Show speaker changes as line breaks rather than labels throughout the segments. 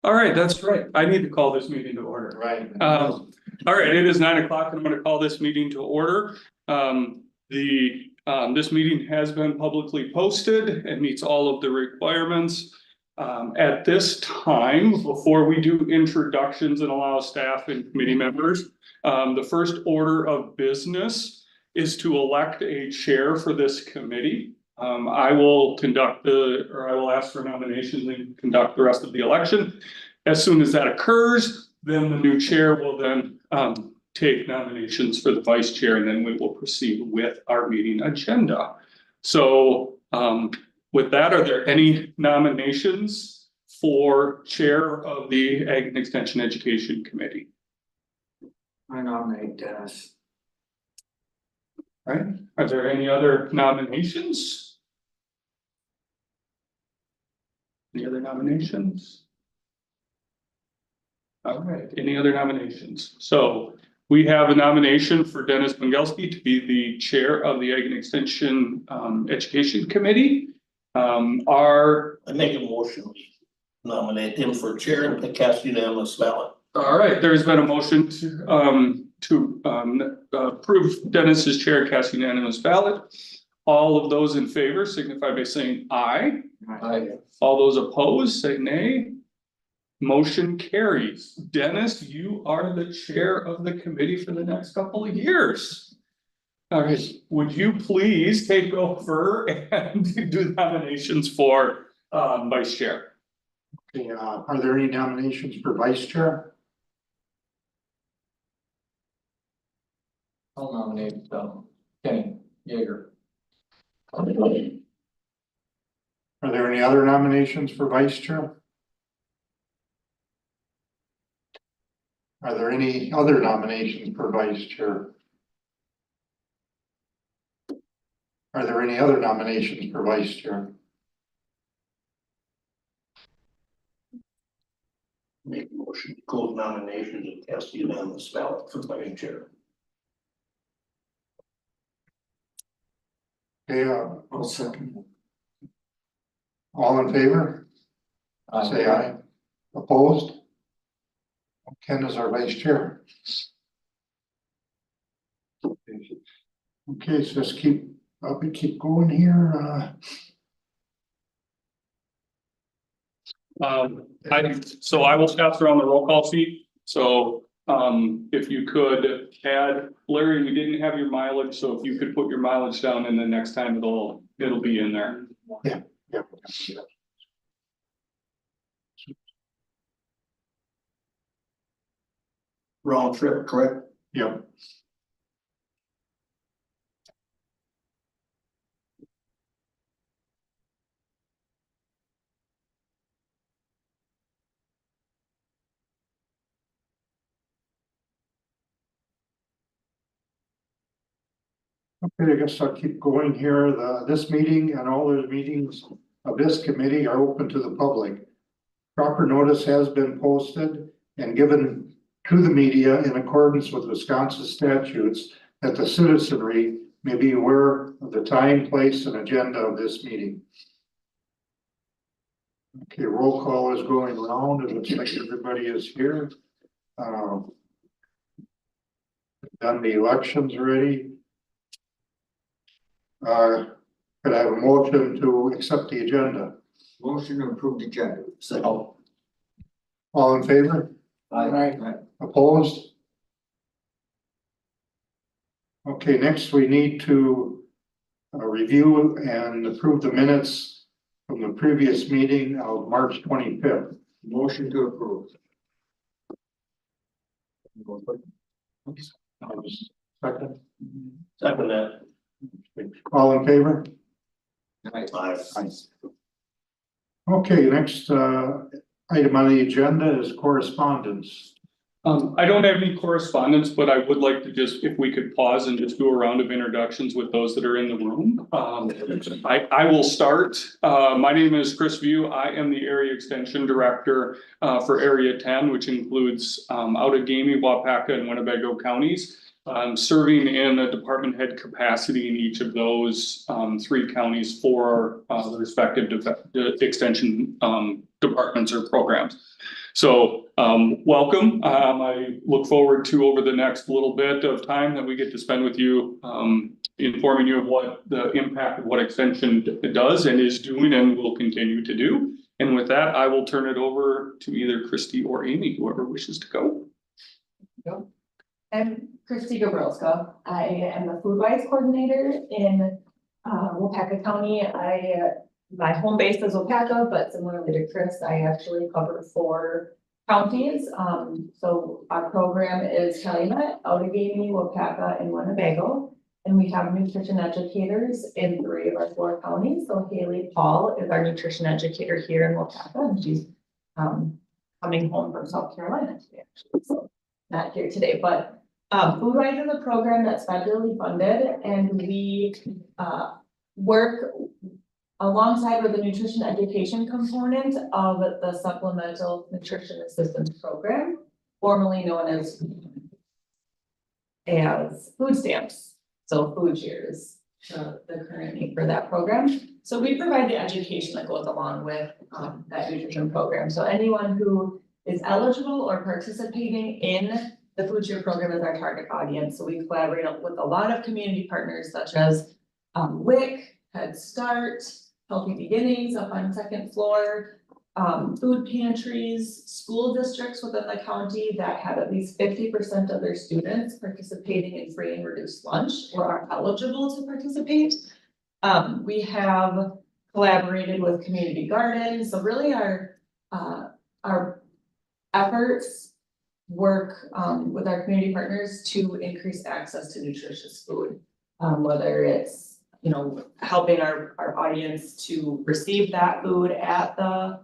All right, that's right. I need to call this meeting to order.
Right.
All right, it is 9 o'clock and I'm gonna call this meeting to order. This meeting has been publicly posted and meets all of the requirements. At this time, before we do introductions and allow staff and committee members, the first order of business is to elect a chair for this committee. I will I will ask for nominations and conduct the rest of the election. As soon as that occurs, then the new chair will then take nominations for the vice chair, and then we will proceed with our meeting agenda. So with that, are there any nominations for chair of the Ag and Extension Education Committee?
I nominate Dennis.
All right, are there any other nominations? Any other nominations? All right, any other nominations? So we have a nomination for Dennis Bengelski to be the chair of the Ag and Extension Education Committee.
I make a motion, we nominate him for chair and cast unanimous ballot.
All right, there's been a motion to approve Dennis as chair, cast unanimous ballot. All of those in favor signify by saying aye.
Aye.
All those opposed say nay. Motion carries. Dennis, you are the chair of the committee for the next couple of years. All right, would you please take over and do nominations for vice chair?
Okay, are there any nominations for vice chair?
I'll nominate Kenny Yeager.
Are there any other nominations for vice chair? Are there any other nominations for vice chair? Are there any other nominations for vice chair?
Make a motion to close nominations and cast unanimous ballot for vice chair.
Okay, I'll second. All in favor? Say aye. Opposed? Ken is our vice chair. Okay, so let's keep going here.
I will pass around the roll call sheet. So if you could add, Larry, we didn't have your mileage, so if you could put your mileage down, and then next time it'll be in there.
Yeah.
Round trip, correct?
Yep. Okay, I guess I'll keep going here. This meeting and all the meetings of this committee are open to the public. Proper notice has been posted and given to the media in accordance with Wisconsin statutes that the citizenry may be aware of the time, place, and agenda of this meeting. Okay, roll call is going around. It looks like everybody is here. Done the elections already. Could I have a motion to accept the agenda?
Motion to approve the agenda.
Second.
All in favor?
Aye.
Opposed? Okay, next we need to review and approve the minutes from the previous meeting of March 25th.
Motion to approve.
Second.
Second that.
All in favor?
Aye.
Okay, next item on the agenda is correspondence.
I don't have any correspondence, but I would like to just, if we could pause and just do a round of introductions with those that are in the room. I will start. My name is Chris View. I am the Area Extension Director for Area 10, which includes Outagamie, Waupaca, and Winnebago counties. Serving in a department head capacity in each of those three counties for the respective extension departments or programs. So, welcome. I look forward to over the next little bit of time that we get to spend with you, informing you of what the impact of what extension does and is doing and will continue to do. And with that, I will turn it over to either Christy or Amy, whoever wishes to go.
I'm Christy Gabrielska. I am the food wise coordinator in Waupaca County. My home base is Waupaca, but similarly to Chris, I actually cover 4 counties. So our program is Calumet, Outagamie, Waupaca, and Winnebago. And we have nutrition educators in 3 of our 4 counties. So Haley Paul is our nutrition educator here in Waupaca, and she's coming home from South Carolina today, actually. So not here today, but Food Wise is a program that's federally funded, and we work alongside with the nutrition education component of the Supplemental Nutrition Assistance Program, formerly known as food stamps, so food shares, the current name for that program. So we provide the education that goes along with that nutrition program. So anyone who is eligible or participating in the food share program is our target audience. So we collaborate with a lot of community partners such as WIC, Head Start, Healthy Beginnings up on 2nd floor, food pantries, school districts within the county that have at least 50% of their students participating in free and reduced lunch or are eligible to participate. We have collaborated with community gardens. So really our efforts work with our community partners to increase access to nutritious food, whether it's helping our audience to receive that food at the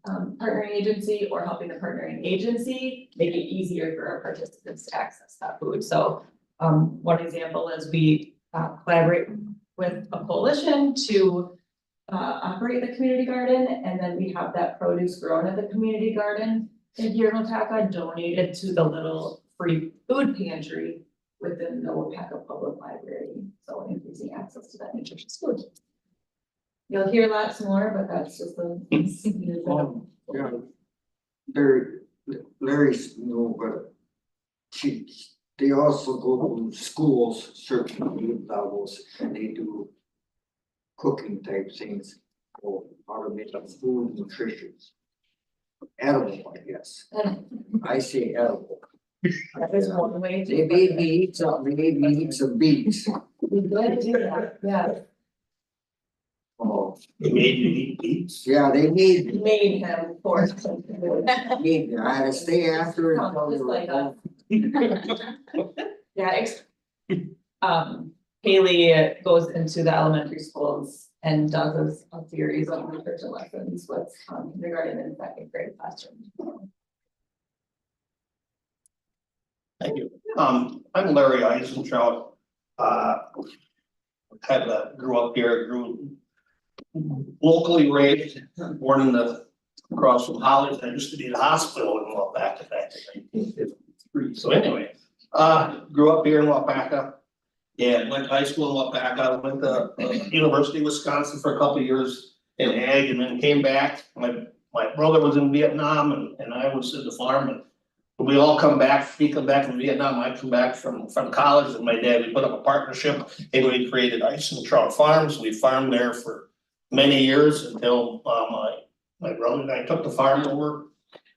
partnering agency, or helping the partnering agency make it easier for our participants to access that food. So one example is we collaborate with a coalition to operate the community garden, and then we have that produce grown at the community garden in here in Waupaca donated to the little free food pantry within the Waupaca Public Library, so increasing access to that nutritious food. You'll hear lots more, but that's just the.
Yeah. Larry's new, but they also go to schools, certain levels, and they do cooking type things, or how to make up food nutrition. Edible, I guess. I say edible.
That is one way to.
They made me eat some beets.
We did do that, yeah,
Oh,
They made you eat beets.
yeah, they
we made him force him to do it.
I had to stay after it until they
Just
were
like
home.
Yeah, Haley goes into the elementary schools and does a series of nutrition lessons with kindergarten and 2nd grade classrooms.
Thank you. I'm Larry Eisentraut. Grew up here, grew locally raised, born across from Hollis. I used to be in the hospital in Waupaca back in 1953. So anyway, grew up here in Waupaca and went to high school in Waupaca. Went to University of Wisconsin for a couple of years in ag, and then came back. My brother was in Vietnam, and I was in the farm. And we all come back. He come back from Vietnam. I come back from college, and my dad. We put up a partnership, and we created Eisentraut Farms. We farmed there for many years until my brother and I took the farm over,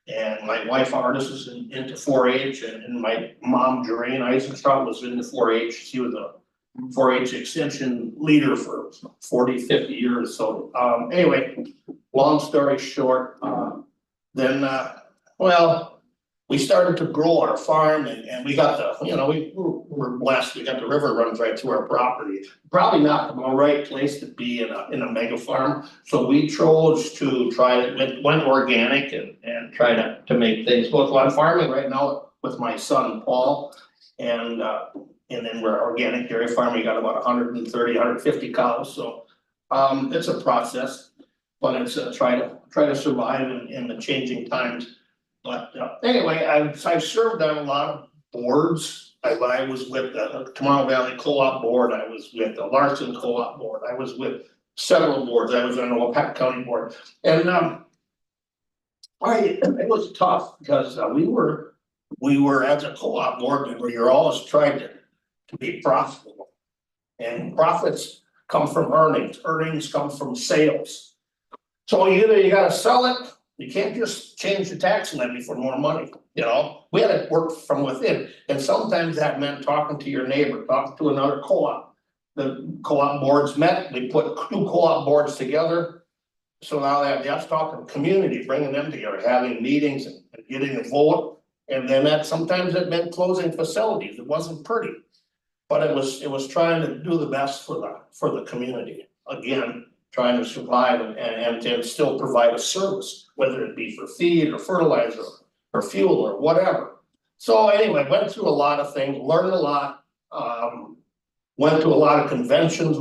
and my wife Artis is into 4-H, and my mom Doreen Eisentraut was into 4-H. She was a 4-H extension leader for 40, 50 years. So anyway, long story short, we started to grow our farm, and we got we were blessed. We got the river runs right through our property. Probably not the right place to be in a mega farm. So we chose to went organic and try to make things go. So I'm farming right now with my son Paul, and then we're organic dairy farm. We got about 130, 150 cows. So it's a process, but it's try to survive in the changing times. But anyway, I've served on a lot of boards. I was with the Tomorrow Valley Co-op Board. I was with the Larson Co-op Board. I was with several boards. I was on the Waupaca County Board. And Right, it was tough because we were as a co-op board member, you're always trying to be profitable. And profits come from earnings come from sales. So either you gotta sell it, you can't just change the tax levy for more money, you know? We had to work from within, and sometimes that meant talking to your neighbor, talking to another co-op. The co-op boards met, they put two co-op boards together. So now that's talking community, bringing them together, having meetings and getting a vote. And then that sometimes it meant closing facilities, it wasn't pretty. But it was trying to do the best for the community, again, trying to survive and to still provide a service, whether it be for feed or fertilizer or fuel or whatever. So anyway, went through a lot of things, learned a lot, went to a lot of conventions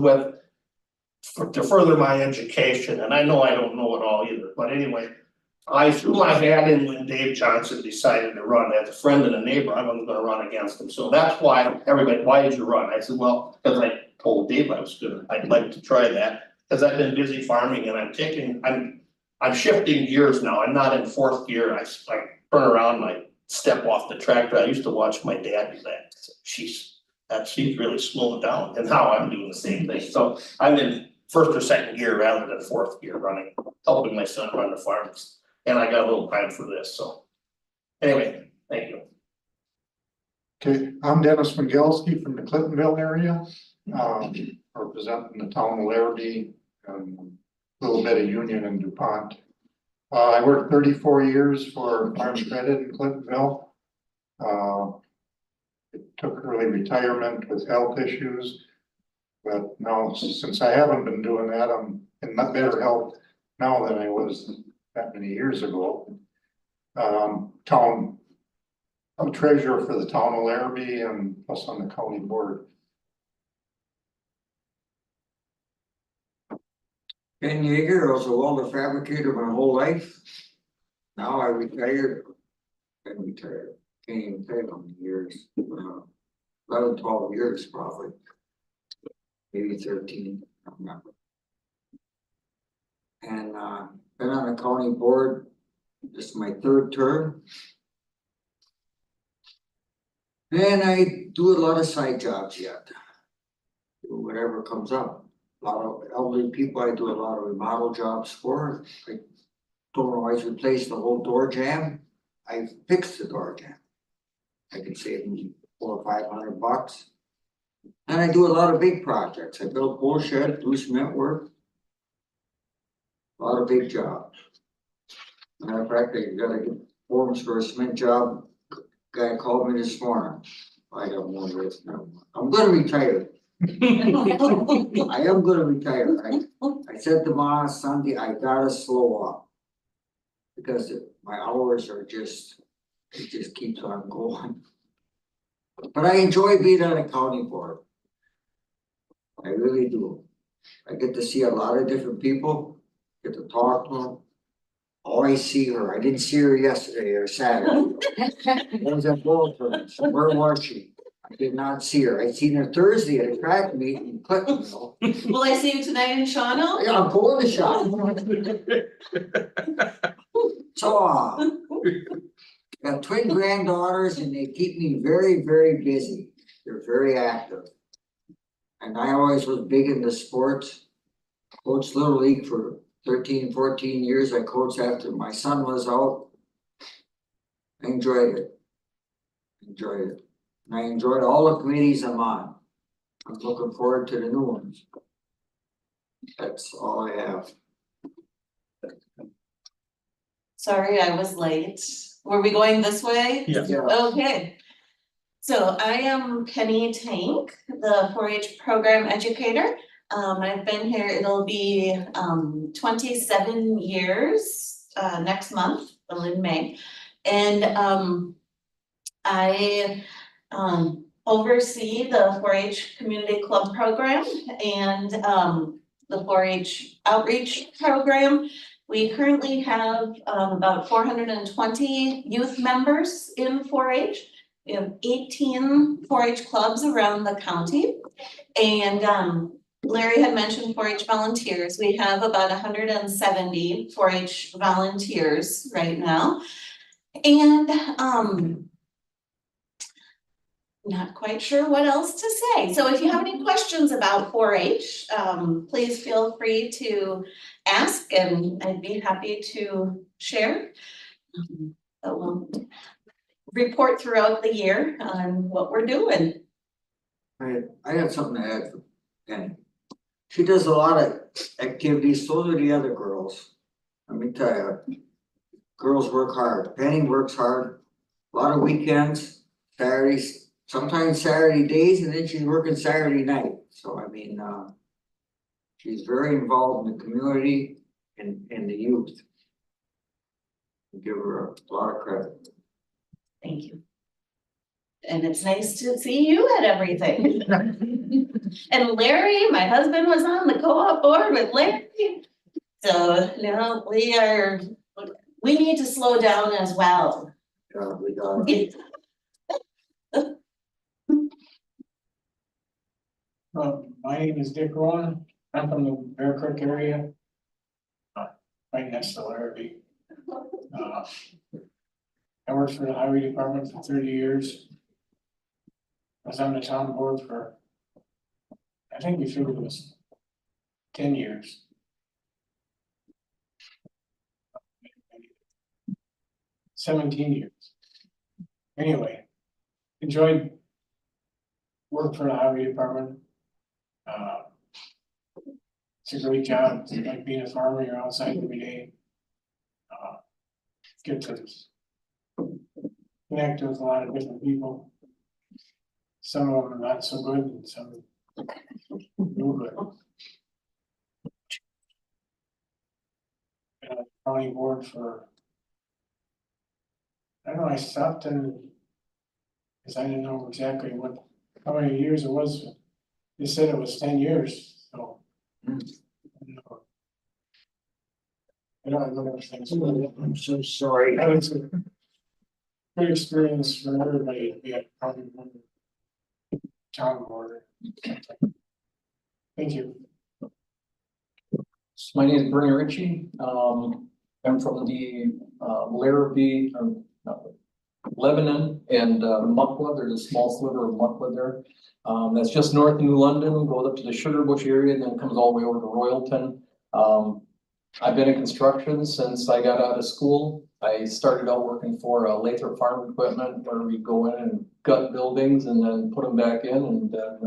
to further my education, and I know I don't know it all either, but anyway. I threw my hat in when Dave Johnson decided to run. As a friend and a neighbor, I wasn't gonna run against him, so that's why everybody, why did you run? I said, well, cause I told Dave I was I'd like to try that. Cause I've been busy farming and I'm shifting gears now, I'm not in fourth gear, I turn around and I step off the tractor. I used to watch my dad do that, she's really slowed down, and now I'm doing the same thing, so I'm in first or second gear rather than fourth gear running, helping my son run the farms. And I got a little time for this, so. Anyway, thank you.
Okay, I'm Dennis McGilsky from the Clintonville area, representing the town of Larrabee and a little bit of Union and DuPont. I worked 34 years for Farm Credit in Clintonville. It took early retirement with health issues. But now, since I haven't been doing that, I'm in much better health now than I was that many years ago. I'm treasurer for the town of Larrabee and plus on the county board.
Ken Yeager, I was a welder fabricator my whole life. Now I retired. Can't even tell you how many years, 11, 12 years probably. Maybe 13, I don't remember. And been on the county board, this is my third term. And I do a lot of side jobs yet. Do whatever comes up. A lot of elderly people I do a lot of remodel jobs for. I don't always replace the whole door jamb. I fix the door jamb. I can save them $400 or $500. And I do a lot of big projects. I build pole shed, do cement work. A lot of big jobs. Matter of fact, I gotta get forms for a cement job. Guy called me this morning. I don't know this now. I'm gonna retire. I am gonna retire. I said to Ma Sunday, I gotta slow up. Because my hours are just, it just keeps on going. But I enjoy being on a county board. I really do. I get to see a lot of different people, get to talk to them. Always see her. I didn't see her yesterday or Saturday. I was at Bolton. Where was she? I did not see her. I seen her Thursday at a track meet in Clintonville.
Will I see you tonight in Shawano?
Yeah, I'm pulling the shot. So, got twin granddaughters and they keep me very, very busy. They're very active. And I always was big into sports. Coached Little League for 13, 14 years. I coached after my son was out. I enjoyed it. And I enjoyed all the committees I'm on. I'm looking forward to the new ones. That's all I have.
Sorry, I was late. Were we going this way?
Yeah.
Okay. So I am Penny Tank, the 4-H program educator. I've been here, it'll be 27 years next month, in May. And I oversee the 4-H community club program and the 4-H outreach program. We currently have about 420 youth members in 4-H. We have 18 4-H clubs around the county. And Larry had mentioned 4-H volunteers. We have about 170 4-H volunteers right now. And not quite sure what else to say. So if you have any questions about 4-H, please feel free to ask and I'd be happy to share. But we'll report throughout the year on what we're doing.
I had something to add for Penny. She does a lot of activities, so do the other girls. Let me tell you, girls work hard. Penny works hard, a lot of weekends, Saturdays, sometimes Saturday days, and then she's working Saturday night. So I mean, she's very involved in the community and the youth. Give her a lot of credit.
Thank you. And it's nice to see you at everything. And Larry, my husband was on the co-op board with Larry. So now we need to slow down as well.
Yeah, we got it.
My name is Dick Rowan. I'm from the Bear Creek area. Right next to Larrabee. I worked for the highway department for 30 years. I was on the town board for, I think we figured it was 10 years. 17 years. Anyway, enjoyed work for the highway department. It's a great job. It's like being a farmer, you're outside every day. Get to connect with a lot of different people. Some of them are not so good and some real good. Been on the county board for, I don't know, I stopped in, because I didn't know exactly how many years it was. They said it was 10 years, so. I don't remember things.
I'm so sorry.
That was a good experience for everybody to be at county board, town board. Thank you.
So my name is Bernie Ritchie. I'm from the Larrabee, Lebanon and Muckwood. There's a small sliver of Muckwood there. That's just north of New London, goes up to the Sugar Bush area, and then comes all the way over to Royalton. I've been in construction since I got out of school. I started out working for Lathrop Farm Equipment, where we go in and gut buildings and then put them back in and then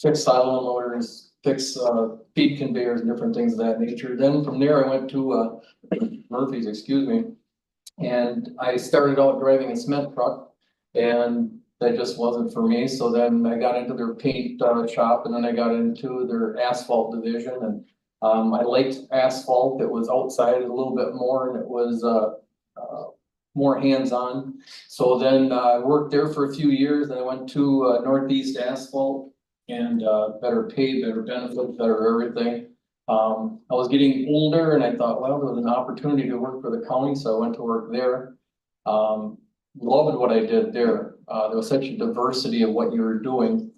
fix silo unloaders, fix feed conveyors and different things of that nature. Then from there I went to Murphy's, excuse me, and I started out driving a cement truck, and that just wasn't for me. So then I got into their paint shop, and then I got into their asphalt division, and I liked asphalt. It was outside a little bit more, and it was more hands-on. So then I worked there for a few years, and I went to Northeast Asphalt, and better pay, better benefits, better everything. I was getting older, and I thought, well, there was an opportunity to work for the county, so I went to work there. Loved what I did there. There was such a diversity of what you were doing.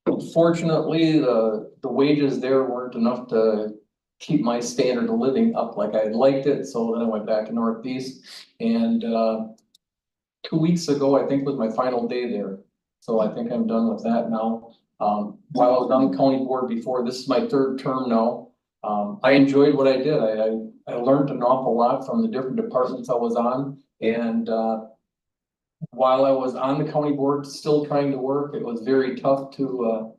Unfortunately, the wages there weren't enough to keep my standard of living up like I had liked it. So then I went back to Northeast, and 2 weeks ago, I think was my final day there. So I think I'm done with that now. While I was on the county board before, this is my third term now. I enjoyed what I did. I learned an awful lot from the different departments I was on. And while I was on the county board, still trying to work, it was very tough to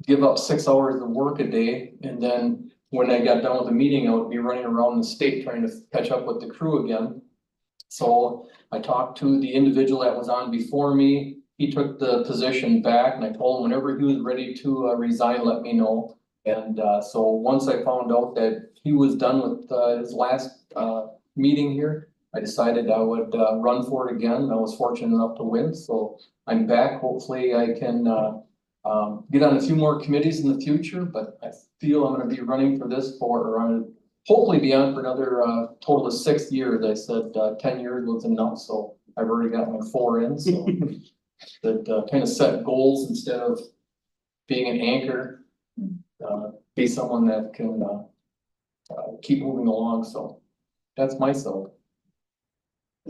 give up 6 hours of work a day. And then when I got done with the meeting, I would be running around the state trying to catch up with the crew again. So I talked to the individual that was on before me. He took the position back, and I told him whenever he was ready to resign, let me know. And so once I found out that he was done with his last meeting here, I decided I would run for it again. I was fortunate enough to win, so I'm back. Hopefully I can get on a few more committees in the future, but I feel I'm going to be running for this for around, hopefully be on for another total of 6 years. I said 10 years was enough, so I've already got my 4 in, so that kind of set goals instead of being an anchor. Be someone that can, keep moving along, so that's myself.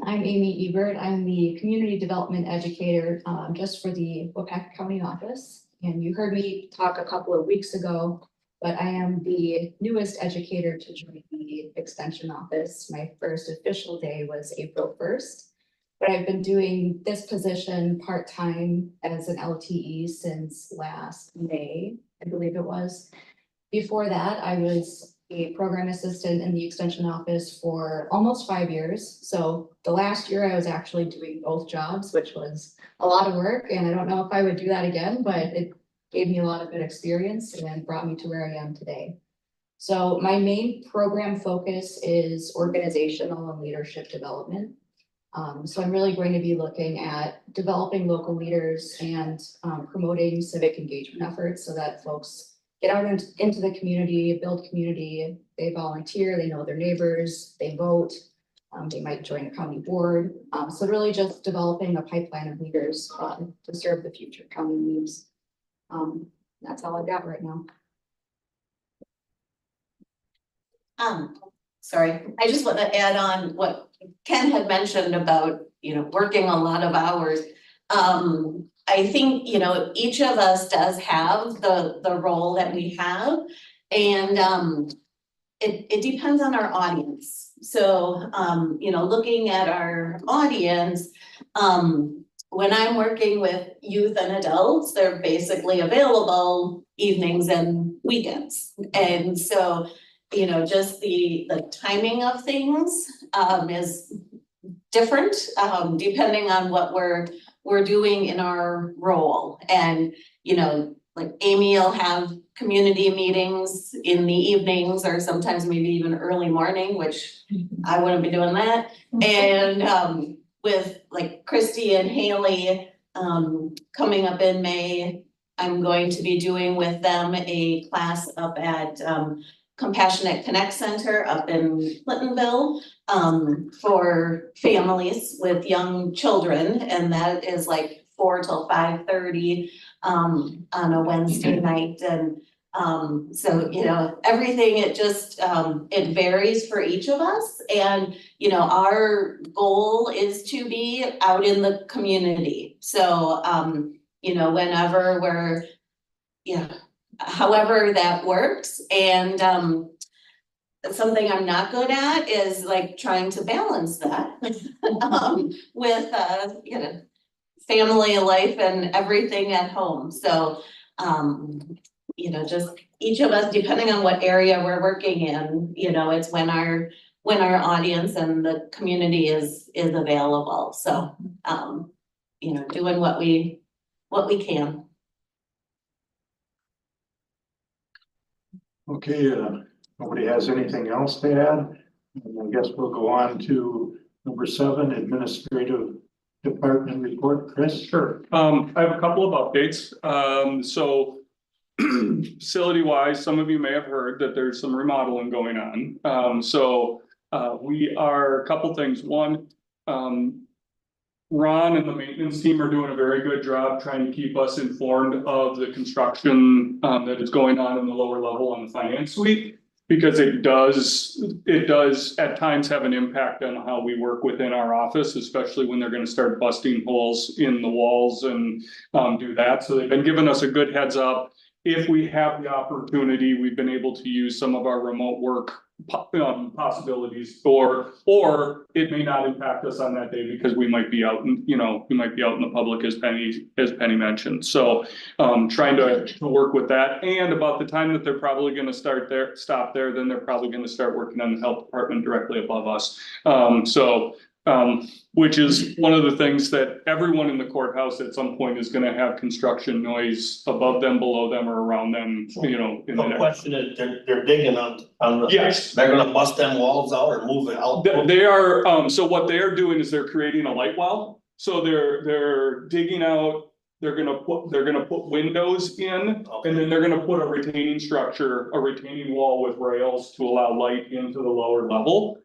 I'm Amy Ebert. I'm the community development educator, just for the Waupaca County office. And you heard me talk a couple of weeks ago, but I am the newest educator to join the extension office. My first official day was April 1st. But I've been doing this position part-time as an LTE since last May, I believe it was. Before that, I was a program assistant in the extension office for almost 5 years. So the last year I was actually doing both jobs, which was a lot of work. And I don't know if I would do that again, but it gave me a lot of good experience and brought me to where I am today. So my main program focus is organizational and leadership development. So I'm really going to be looking at developing local leaders and promoting civic engagement efforts so that folks get out into the community, build community, they volunteer, they know their neighbors, they vote, they might join a county board. So really just developing a pipeline of leaders to serve the future county needs. That's all I've got right now.
Sorry, I just want to add on what Ken had mentioned about, working a lot of hours. I think, each of us does have the role that we have, and it depends on our audience. So, looking at our audience, when I'm working with youth and adults, they're basically available evenings and weekends. And so, just the timing of things is different depending on what we're doing in our role. And, like Amy will have community meetings in the evenings or sometimes maybe even early morning, which I wouldn't be doing that. And with like Christy and Haley coming up in May, I'm going to be doing with them a class up at Compassionate Connect Center up in Clintonville for families with young children, and that is like 4 till 5:30 on a Wednesday night. And so everything, it just it varies for each of us, and our goal is to be out in the community. So whenever we're however that works. And something I'm not good at is like trying to balance that with family life and everything at home. So just each of us, depending on what area we're working in, it's when our audience and the community is available. So doing what we can.
Okay, nobody has anything else to add? And I guess we'll go on to number 7, administrative department report. Chris?
Sure. I have a couple of updates. So facility wise, some of you may have heard that there's some remodeling going on. We are a couple things. One, Ron and the maintenance team are doing a very good job trying to keep us informed of the construction that is going on in the lower level on the finance suite. Because it does at times have an impact on how we work within our office, especially when they're gonna start busting holes in the walls and do that. So they've been giving us a good heads up. If we have the opportunity, we've been able to use some of our remote work possibilities, or it may not impact us on that day because we might be out in, the public as Penny mentioned. So trying to work with that, and about the time that they're probably gonna stop there, then they're probably gonna start working on the health department directly above us. Which is one of the things that everyone in the courthouse at some point is gonna have construction noise above them, below them, or around them, in the
The
next.
question is, they're digging on the.
Yes.
They're gonna bust them walls out or move it out.
They are, so what they're doing is they're creating a light well, so they're digging out, they're gonna put windows in. And then they're gonna put a retaining wall with rails to allow light into the lower level.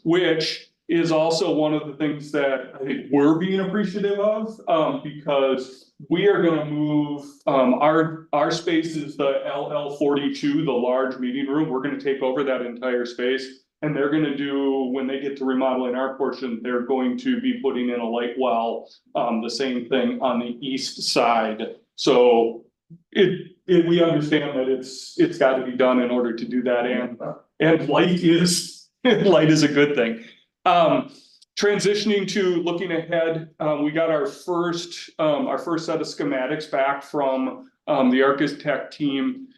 Which is also one of the things that I think we're being appreciative of, because we are gonna move, our space is the LL 42, the large meeting room. We're gonna take over that entire space. And they're gonna do, when they get to remodeling our portion, they're going to be putting in a light well, the same thing on the east side. So we understand that it's gotta be done in order to do that, and light is, light is a good thing. Transitioning to looking ahead, we got our first set of schematics back from, the architect team.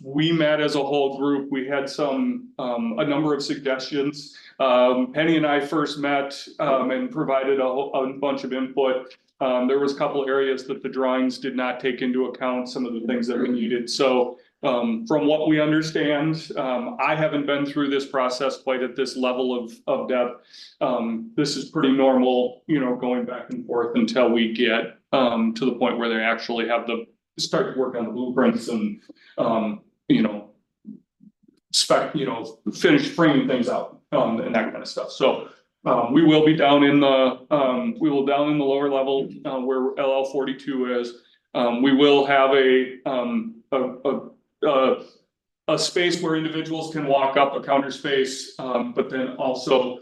We met as a whole group, we had a number of suggestions. Penny and I first met, and provided a bunch of input. There was a couple areas that the drawings did not take into account some of the things that we needed, so. From what we understand, I haven't been through this process quite at this level of depth. This is pretty normal, going back and forth until we get, to the point where they actually have start to work on the blueprints and, finish framing things out, and that kind of stuff, so. We will be down in the lower level, where LL 42 is. We will have a space where individuals can walk up, a counter space, but then also,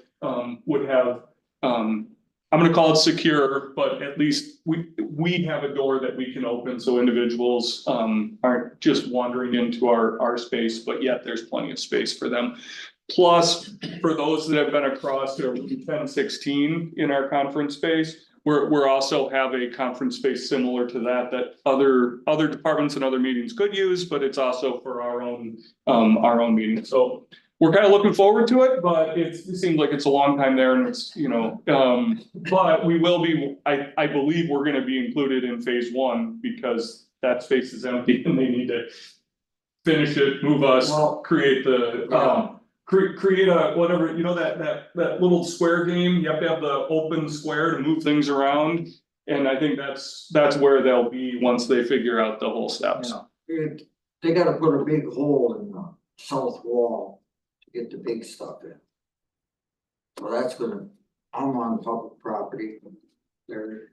would have, I'm gonna call it secure, but at least we have a door that we can open so individuals, aren't just wandering into our space, but yet there's plenty of space for them. Plus, for those that have been across to 1016 in our conference space, we're also have a conference space similar to that other departments and other meetings could use, but it's also for our own meeting. So we're kind of looking forward to it, but it seems like it's a long time there, and it's, but we will be, I believe we're gonna be included in phase 1 because that space is empty and they need to finish it, move us, create the, create a, whatever, that little square game, you have to have the open square to move things around. And I think that's where they'll be once they figure out the whole steps.
They gotta put a big hole in the south wall to get the big stuff in. So that's gonna, I'm on public property there.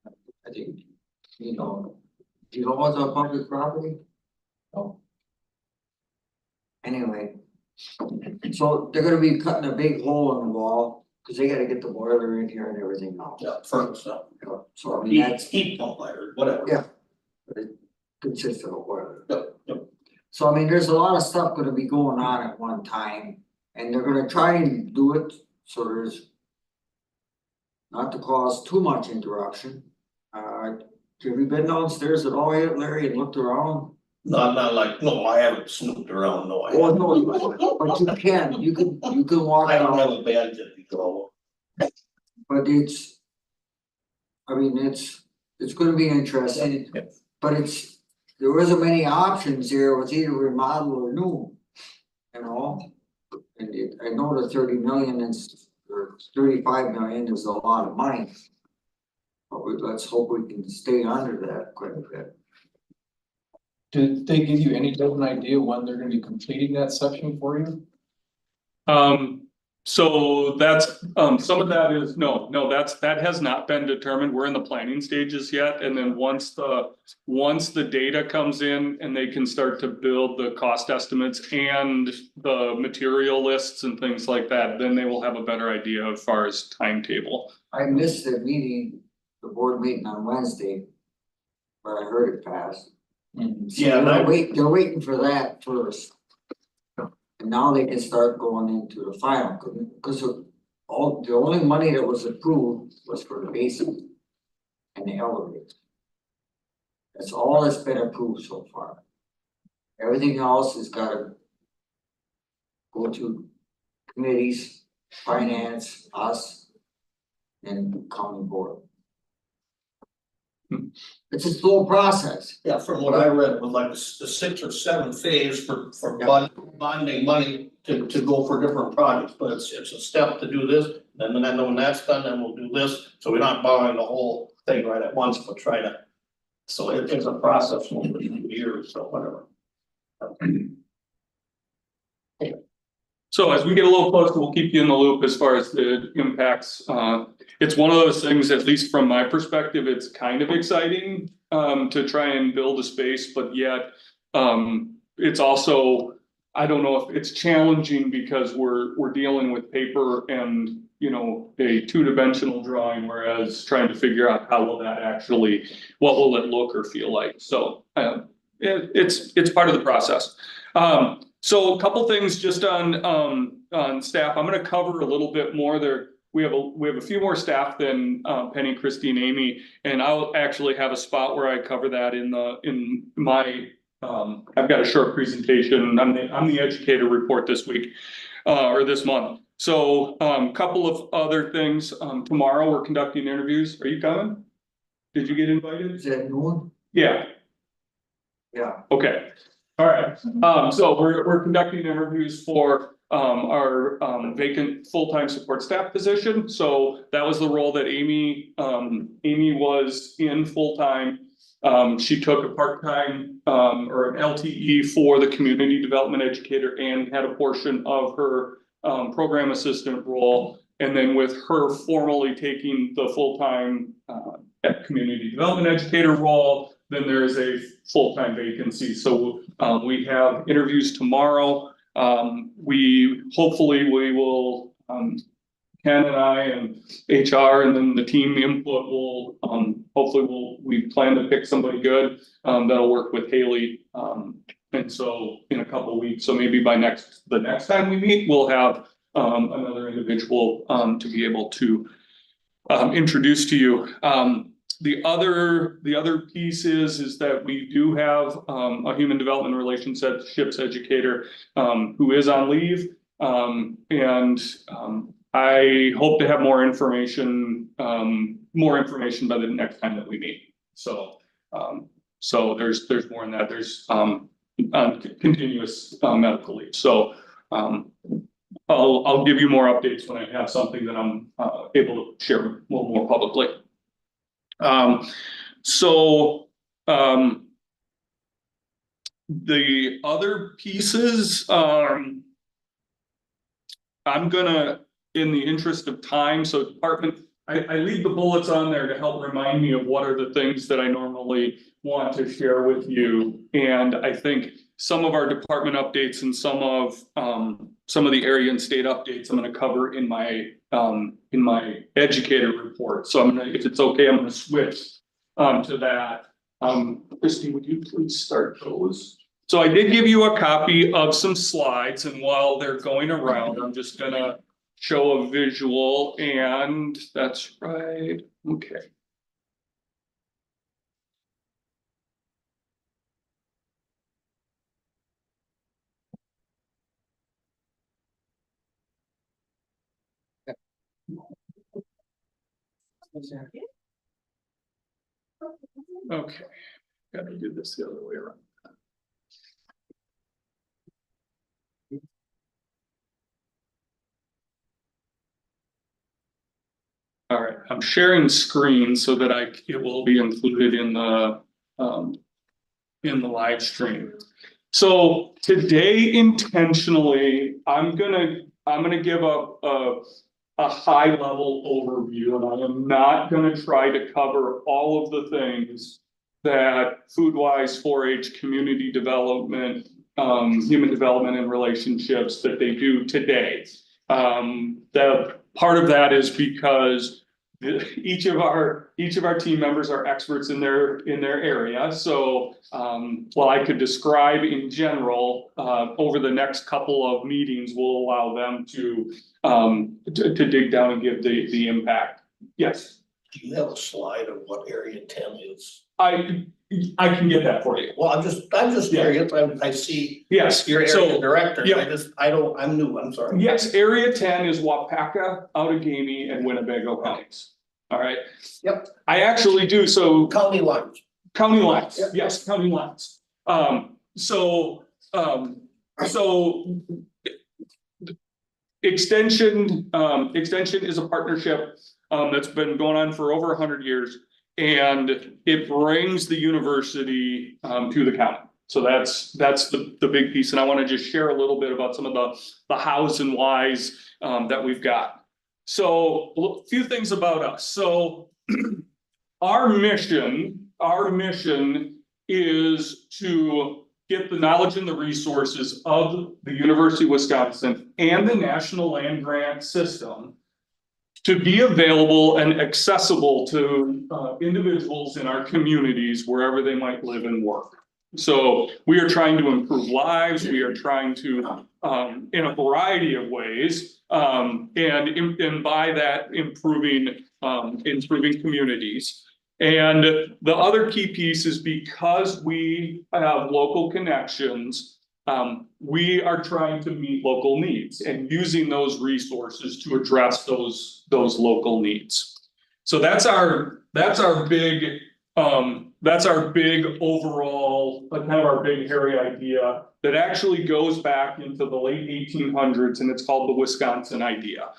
I think, do you know what's on public property? No. Anyway. So they're gonna be cutting a big hole in the wall, cause they gotta get the boiler in here and everything else.
Yeah, furnace stuff.
So I mean, that's,
Heat pump or whatever.
Yeah. It consists of a boiler.
Yep.
So I mean, there's a lot of stuff gonna be going on at one time, and they're gonna try and do it, so there's. Not to cause too much interruption. Have you been downstairs at all yet, Larry, and looked around?
Not like, no, I haven't snooped around, no, I
Oh,
haven't.
no, but you can walk
I don't have
around,
a bad to go.
but it's. I mean, it's gonna be interesting,
Yep.
but there wasn't many options here, it was either remodel or new. And I know the 30 million or 35 million is a lot of money. But let's hope we can stay under that quite a bit.
Did they give you any type of idea when they're gonna be completing that section for you?
So that's, some of that is, that has not been determined. We're in the planning stages yet. And then once the data comes in and they can start to build the cost estimates and the material lists and things like that, then they will have a better idea as far as timetable.
I missed the meeting, the board meeting on Wednesday. But I heard it passed.
Yeah,
They're waiting for that first. And now they can start going into the final, cause the only money that was approved was for the basement. And the elevator. That's all that's been approved so far. Everything else has gotta. Go to committees, finance, us. And county board. It's a slow process.
Yeah, from what I read, it was like the 6th or 7th phase for bonding money to go for different projects, but it's a step to do this. And then when that's done, then we'll do this, so we're not borrowing the whole thing right at once, but try to. So it's a process over 2 years, so whatever.
So as we get a little closer, we'll keep you in the loop as far as the impacts. It's one of those things, at least from my perspective, it's kind of exciting to try and build a space, but yet it's also, I don't know if it's challenging because we're dealing with paper and, you know, a two-dimensional drawing, whereas trying to figure out how will that actually, what will it look or feel like? So it's part of the process. So a couple things just on staff. I'm gonna cover a little bit more there. We have a few more staff than Penny, Christine, Amy, and I'll actually have a spot where I cover that in my I've got a short presentation. I'm the educator report this week or this month. So couple of other things. Tomorrow we're conducting interviews. Are you coming? Did you get invited?
Is that noon?
Yeah.
Yeah.
Okay. All right. So we're conducting interviews for our vacant full-time support staff position. So that was the role that Amy was in full-time. She took a part-time or an LTE for the community development educator and had a portion of her program assistant role. And then with her formally taking the full-time community development educator role, then there is a full-time vacancy. So we have interviews tomorrow. Hopefully we will, Ken and I and HR and then the team input will, hopefully we plan to pick somebody good that'll work with Haley. And so in a couple of weeks, so maybe by the next time we meet, we'll have another individual to be able to introduce to you. The other piece is that we do have a human development relationships educator who is on leave. I hope to have more information by the next time that we meet. So there's more in that. There's continuous medical leave. So I'll give you more updates when I have something that I'm able to share a little more publicly. The other pieces, I'm gonna, in the interest of time, so department, I leave the bullets on there to help remind me of what are the things that I normally want to share with you. And I think some of our department updates and some of the area and state updates I'm gonna cover in my educator report. So if it's okay, I'm gonna switch to that. Christy, would you please start those? So I did give you a copy of some slides, and while they're going around, I'm just gonna show a visual, and that's right. Okay. Okay, gotta do this the other way around. All right, I'm sharing screen so that it will be included in the live stream. So today, intentionally, I'm gonna give a high level overview, and I am not gonna try to cover all of the things that FoodWise 4-H community development, human development and relationships that they do today. The part of that is because each of our team members are experts in their area. So while I could describe in general, over the next couple of meetings, we'll allow them to dig down and give the impact. Yes.
Do you have a slide of what Area 10 is?
I can get that for you.
Well, I'm just curious. I see.
Yes.
Your area director.
Yeah.
I'm new. I'm sorry.
Yes, Area 10 is Waupaca, Outagamie, and Winnebago counties. All right.
Yep.
I actually do. So
County lines.
county lines.
Yep.
Yes, county lines. So extension is a partnership that's been going on for over 100 years, and it brings the university to the county. So that's the big piece, and I want to just share a little bit about some of the hows and whys that we've got. So a few things about us. So our mission is to get the knowledge and the resources of the University of Wisconsin and the National Land Grant System to be available and accessible to individuals in our communities wherever they might live and work. So we are trying to improve lives. We are trying to, in a variety of ways, and by that improving communities. And the other key piece is because we have local connections, we are trying to meet local needs and using those resources to address those local needs. So that's our big overall, kind of our big hairy idea that actually goes back into the late 1800s, and it's called the Wisconsin idea.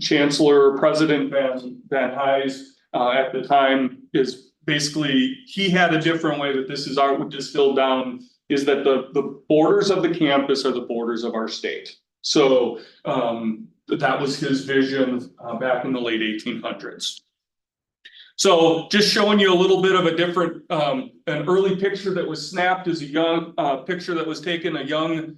Chancellor President Van Hise at the time is basically, he had a different way that this is distilled down, is that the borders of the campus are the borders of our state. So that was his vision back in the late 1800s. So just showing you a little bit of a different, an early picture that was snapped is a young picture that was taken, a young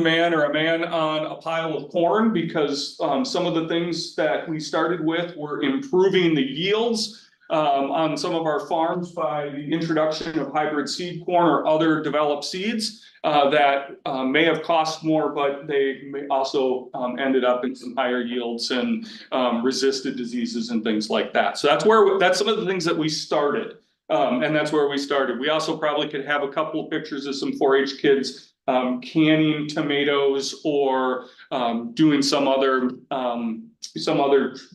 man or a man on a pile of corn, because some of the things that we started with were improving the yields on some of our farms by the introduction of hybrid seed corn or other developed seeds that may have cost more, but they may also ended up in some higher yields and resisted diseases and things like that. So that's some of the things that we started, and that's where we started. We also probably could have a couple of pictures of some 4-H kids canning tomatoes or doing some other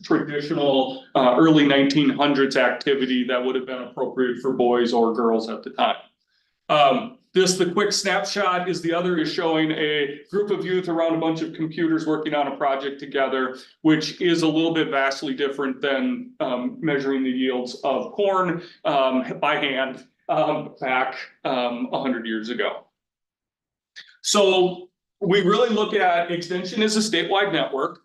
traditional early 1900s activity that would have been appropriate for boys or girls at the time. The quick snapshot is showing a group of youth around a bunch of computers working on a project together, which is a little bit vastly different than measuring the yields of corn by hand back 100 years ago. So we really look at Extension as a statewide network.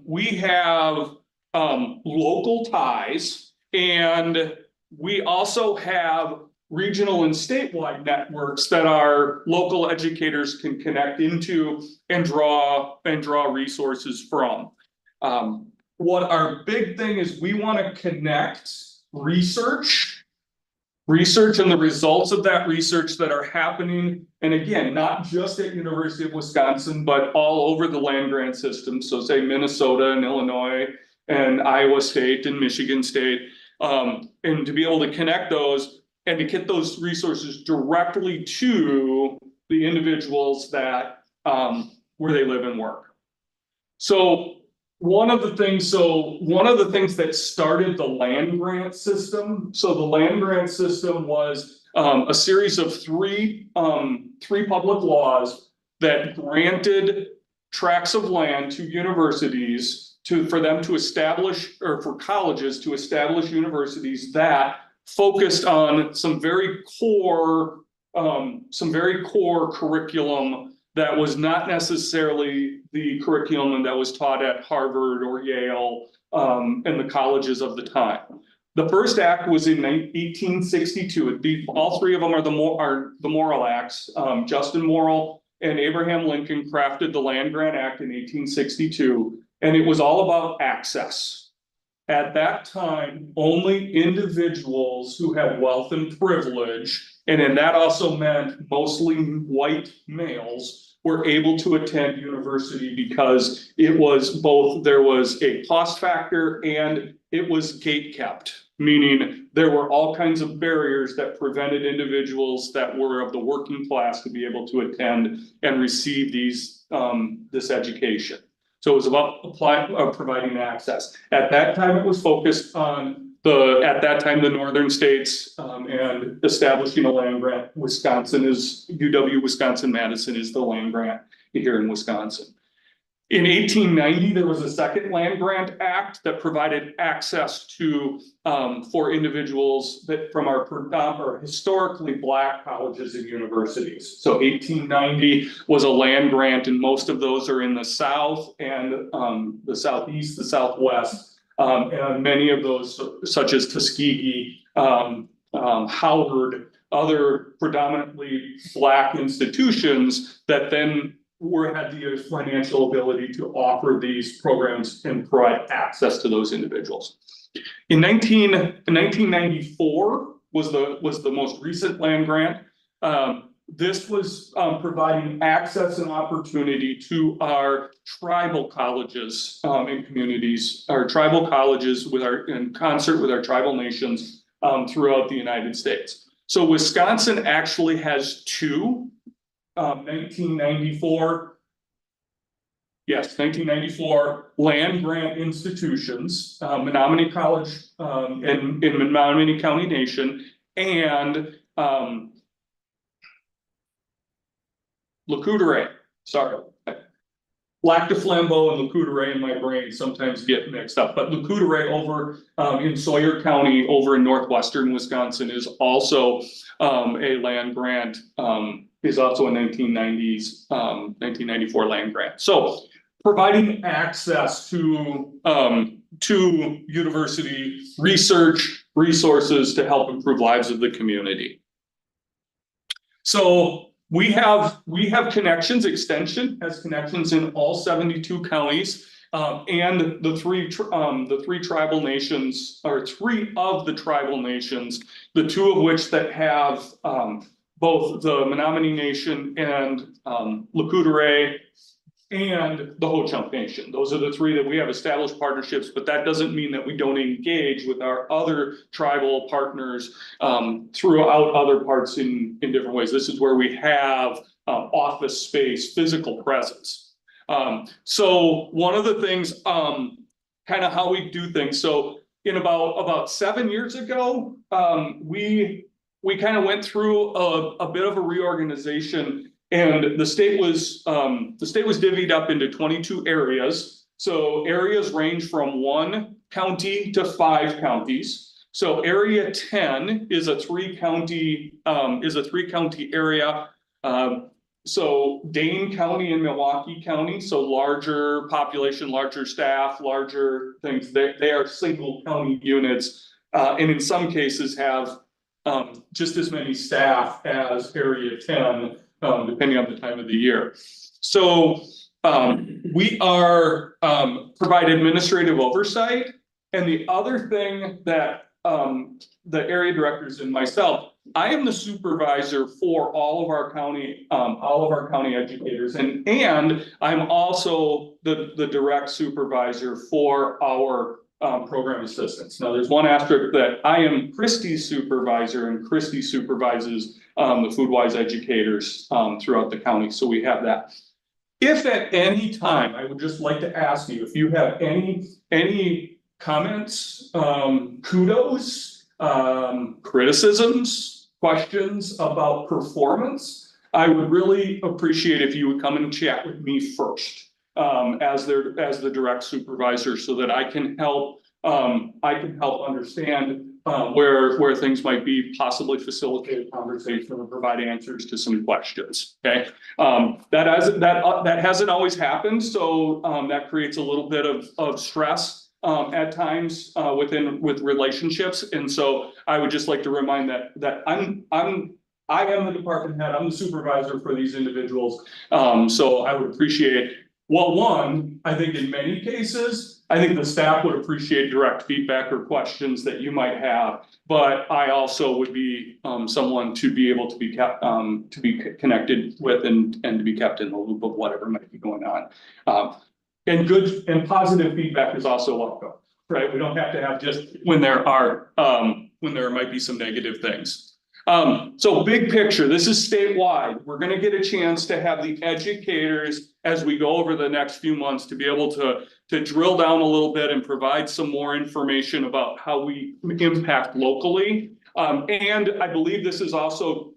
We have local ties, and we also have regional and statewide networks that our local educators can connect into and draw resources from. What our big thing is, we want to connect research and the results of that research that are happening, and again, not just at University of Wisconsin, but all over the land grant system. So say Minnesota and Illinois and Iowa State and Michigan State, and to be able to connect those and to get those resources directly to the individuals that where they live and work. So one of the things that started the land grant system. So the land grant system was a series of three public laws that granted tracts of land to universities for them to establish, or for colleges to establish universities that focused on some very core curriculum that was not necessarily the curriculum that was taught at Harvard or Yale and the colleges of the time. The first act was in 1862. All three of them are the Morrill Acts. Justin Morrill and Abraham Lincoln crafted the Land Grant Act in 1862, and it was all about access. At that time, only individuals who had wealth and privilege, and then that also meant mostly white males, were able to attend university, because it was both, there was a cost factor and it was gate kept, meaning there were all kinds of barriers that prevented individuals that were of the working class to be able to attend and receive this education. So it was about providing access. At that time, it was focused on the northern states and establishing a land grant. UW Wisconsin-Madison is the land grant here in Wisconsin. In 1890, there was a second land grant act that provided access to, for individuals that from our historically Black colleges and universities. So 1890 was a land grant, and most of those are in the South and the Southeast, the Southwest. And many of those, such as Tuskegee, Howard, other predominantly Black institutions that then had the financial ability to offer these programs and provide access to those individuals. In 1994 was the most recent land grant. This was providing access and opportunity to our tribal colleges and communities, our tribal colleges in concert with our tribal nations throughout the United States. So Wisconsin actually has two 1994 land grant institutions, Menominee College in Menominee County Nation, and Le Coudray, sorry. Lac du Flambeau and Le Coudray in my brain sometimes get mixed up, but Le Coudray over in Sawyer County over in northwestern Wisconsin is also a land grant, is also a 1994 land grant. So providing access to university research resources to help improve lives of the community. So we have connections. Extension has connections in all 72 counties, and the three tribal nations, or three of the tribal nations, the two of which that have both the Menominee Nation and Le Coudray and the Ho-Chunk Nation. Those are the three that we have established partnerships, but that doesn't mean that we don't engage with our other tribal partners throughout other parts in different ways. This is where we have office space, physical presence. So one of the things, kind of how we do things. So in about 7 years ago, we kind of went through a bit of a reorganization. And the state was divvied up into 22 areas. So areas range from 1 county to 5 counties. So area 10 is a 3-county area. So Dane County and Milwaukee County, so larger population, larger staff, larger things. They are single county units, and in some cases have just as many staff as area 10. Depending on the time of the year. So we are provide administrative oversight. And the other thing that the area directors and myself, I am the supervisor for all of our county educators, and I'm also the direct supervisor for our program assistants. Now, there's one asterisk that I am Christie's supervisor, and Christie supervises the FoodWise educators throughout the county. So we have that. If at any time, I would just like to ask you if you have any comments, kudos, criticisms, questions about performance, I would really appreciate if you would come and chat with me first as the direct supervisor, so that I can help understand where things might be, possibly facilitate a conversation or provide answers to some questions. Okay, that hasn't always happened, so that creates a little bit of stress at times with relationships, and so I would just like to remind that I am the department head. I'm the supervisor for these individuals, so I would appreciate. Well, one, I think in many cases, I think the staff would appreciate direct feedback or questions that you might have, but I also would be someone to be able to be kept, to be connected with and to be kept in the loop of whatever might be going on. And good and positive feedback is also welcome, right? We don't have to have just when there might be some negative things. So big picture, this is statewide. We're going to get a chance to have the educators as we go over the next few months to be able to drill down a little bit and provide some more information about how we impact locally. And I believe this is also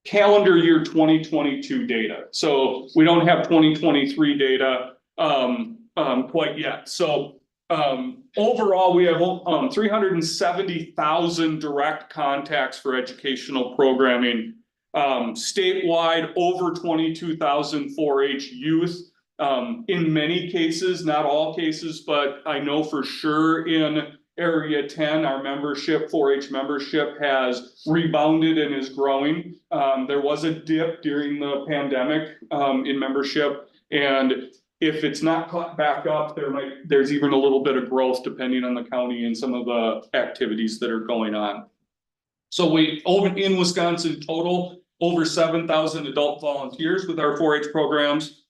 calendar year 2022 data. So we don't have 2023 data quite yet. So overall, we have 370,000 direct contacts for educational programming. Statewide, over 22,000 4-H youth. In many cases, not all cases, but I know for sure in Area 10, our membership, 4-H membership has rebounded and is growing. There was a dip during the pandemic in membership, and if it's not caught back up, there's even a little bit of growth depending on the county and some of the activities that are going on. So in Wisconsin total, over 7,000 adult volunteers with our 4-H programs.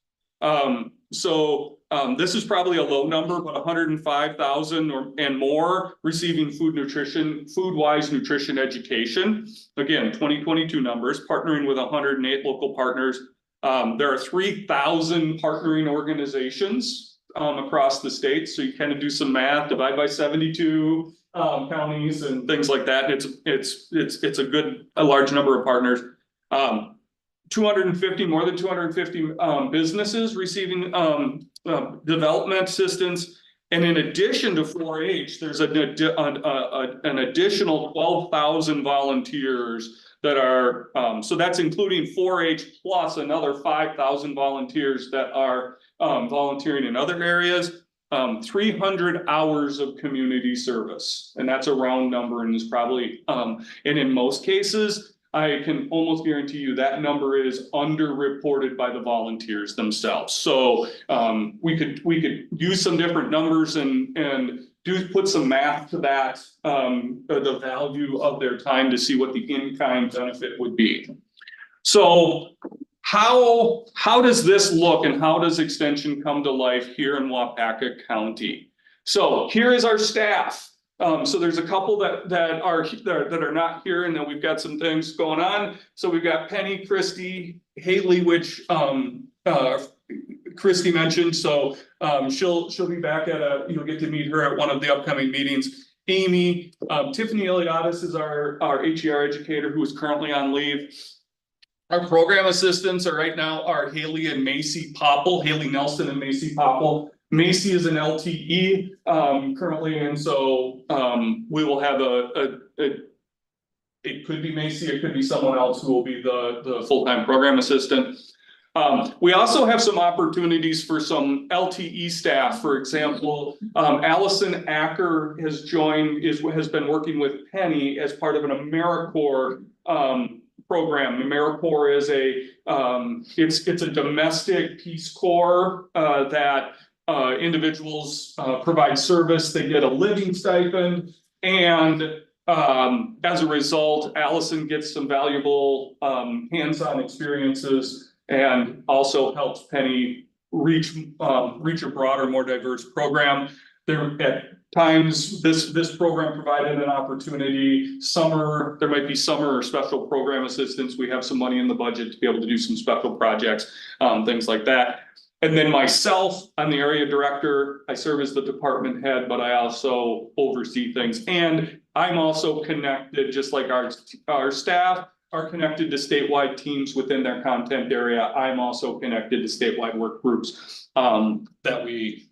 This is probably a low number, but 105,000 and more receiving food-wise nutrition education. Again, 2022 numbers, partnering with 108 local partners. There are 3,000 partnering organizations across the state. So you kind of do some math, divide by 72 counties and things like that. It's a large number of partners. 250, more than 250 businesses receiving development assistance. And in addition to 4-H, there's an additional 12,000 volunteers that are, so that's including 4-H plus another 5,000 volunteers that are volunteering in other areas. 300 hours of community service, and that's a round number, and is probably, and in most cases, I can almost guarantee you that number is underreported by the volunteers themselves. So we could use some different numbers and put some math to that, the value of their time to see what the in-kind benefit would be. So how does this look, and how does Extension come to life here in Waupaca County? So here is our staff. So there's a couple that are not here, and then we've got some things going on. So we've got Penny, Christy, Haley, which Christy mentioned. So she'll be back at you'll get to meet her at one of the upcoming meetings. Amy, Tiffany Eliadis is our HER educator who is currently on leave. Our program assistants are right now Haley and Macy Popple, Haley Nelson and Macy Popple. Macy is an LTE currently, and so we will have it could be Macy, it could be someone else who will be the full-time program assistant. We also have some opportunities for some LTE staff. For example, Allison Acker has been working with Penny as part of an AmeriCorps program. AmeriCorps is it's a domestic Peace Corps that individuals provide service, they get a living stipend, and as a result, Allison gets some valuable hands-on experiences and also helps Penny reach a broader, more diverse program. There at times this program provided an opportunity. There might be summer or special program assistance. We have some money in the budget to be able to do some special projects, things like that. And then myself, I'm the area director. I serve as the department head, but I also oversee things. And I'm also connected, just like our staff are connected to statewide teams within their content area. I'm also connected to statewide work groups that we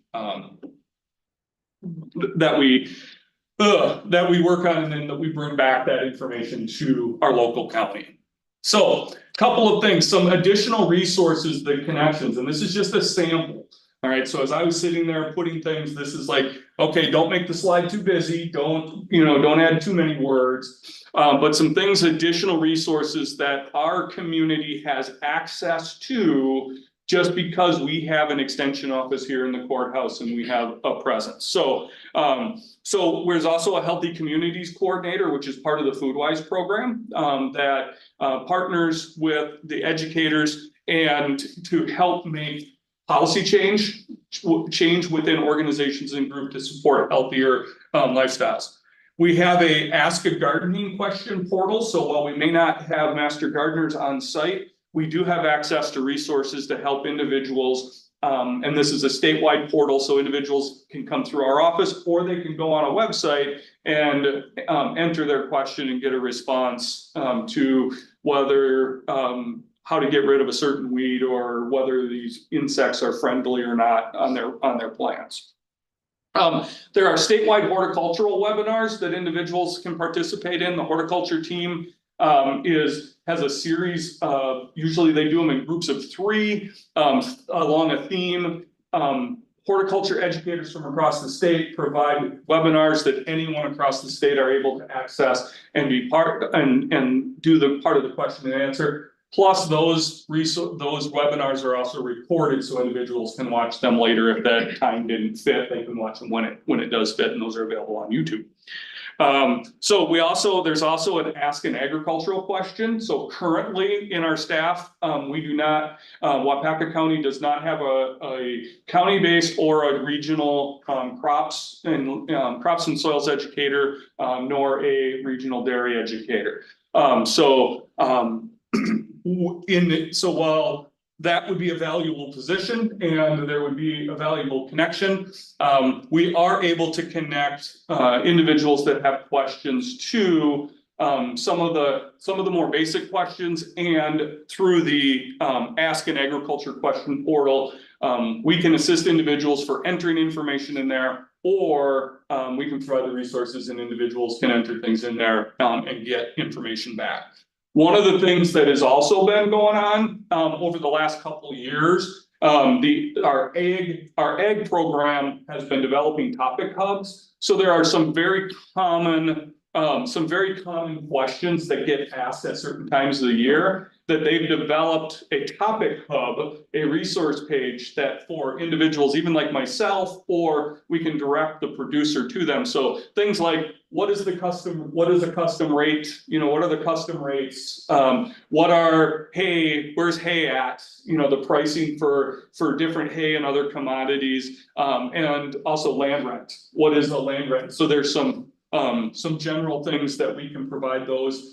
work on, and then that we bring back that information to our local county. So a couple of things, some additional resources, the connections, and this is just a sample. All right, so as I was sitting there putting things, this is like, okay, don't make the slide too busy, don't add too many words, but some things, additional resources that our community has access to just because we have an extension office here in the courthouse and we have a presence. So there's also a Healthy Communities Coordinator, which is part of the FoodWise program, that partners with the educators and to help make policy change within organizations and groups to support healthier lifestyles. We have a Ask a Gardening question portal. So while we may not have master gardeners on site, we do have access to resources to help individuals. And this is a statewide portal, so individuals can come through our office, or they can go on a website and enter their question and get a response to whether, how to get rid of a certain weed or whether these insects are friendly or not on their plants. There are statewide horticultural webinars that individuals can participate in. The horticulture team has a series of, usually they do them in groups of 3 along a theme. Horticulture educators from across the state provide webinars that anyone across the state are able to access and be part and do the part of the question and answer. Plus those webinars are also recorded so individuals can watch them later. If that time didn't fit, they can watch them when it does fit, and those are available on YouTube. So there's also an ask an agricultural question. So currently in our staff, we do not, Waupaca County does not have a county-based or a regional crops and soils educator, nor a regional dairy educator. So while that would be a valuable position and there would be a valuable connection, we are able to connect individuals that have questions to some of the more basic questions, and through the Ask an Agriculture question portal, we can assist individuals for entering information in there, or we can provide the resources and individuals can enter things in there and get information back. One of the things that has also been going on over the last couple of years, our ag program has been developing topic hubs. So there are some very common questions that get asked at certain times of the year, that they've developed a topic hub, a resource page that for individuals, even like myself, or we can direct the producer to them. So things like, where's the custom rate? What are the custom rates? Where's hay at? The pricing for different hay and other commodities, and also land rent. What is the land rent? So there's some general things that we can provide those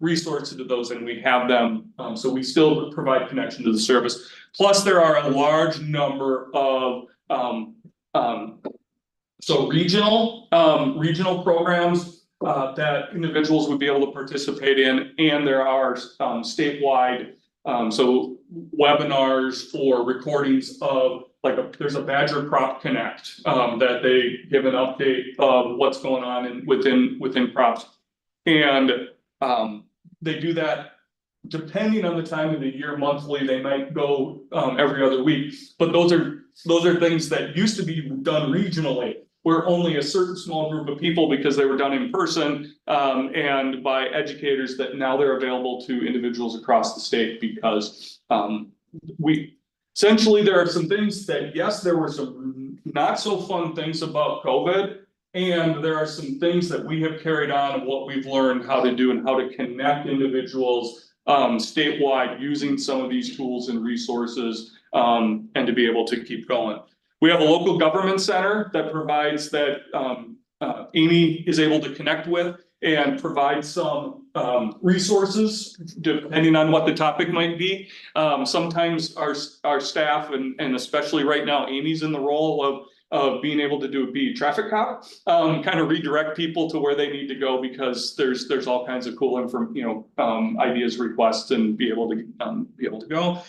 resources to those, and we have them. So we still provide connection to the service. Plus, there are a large number of regional programs that individuals would be able to participate in, and there are statewide webinars or recordings of, there's a Badger Crop Connect that they give an update of what's going on within crops, and they do that depending on the time of the year. Monthly, they might go every other week, but those are things that used to be done regionally, where only a certain small group of people, because they were done in person and by educators, that now they're available to individuals across the state, because essentially there are some things that, yes, there were some not so fun things about COVID, and there are some things that we have carried on of what we've learned how to do and how to connect individuals statewide using some of these tools and resources, and to be able to keep going. We have a local government center that provides that Amy is able to connect with and provide some resources depending on what the topic might be. Sometimes our staff, and especially right now, Amy's in the role of being able to be a traffic cop, kind of redirect people to where they need to go, because there's all kinds of cool ideas, requests, and be able to go.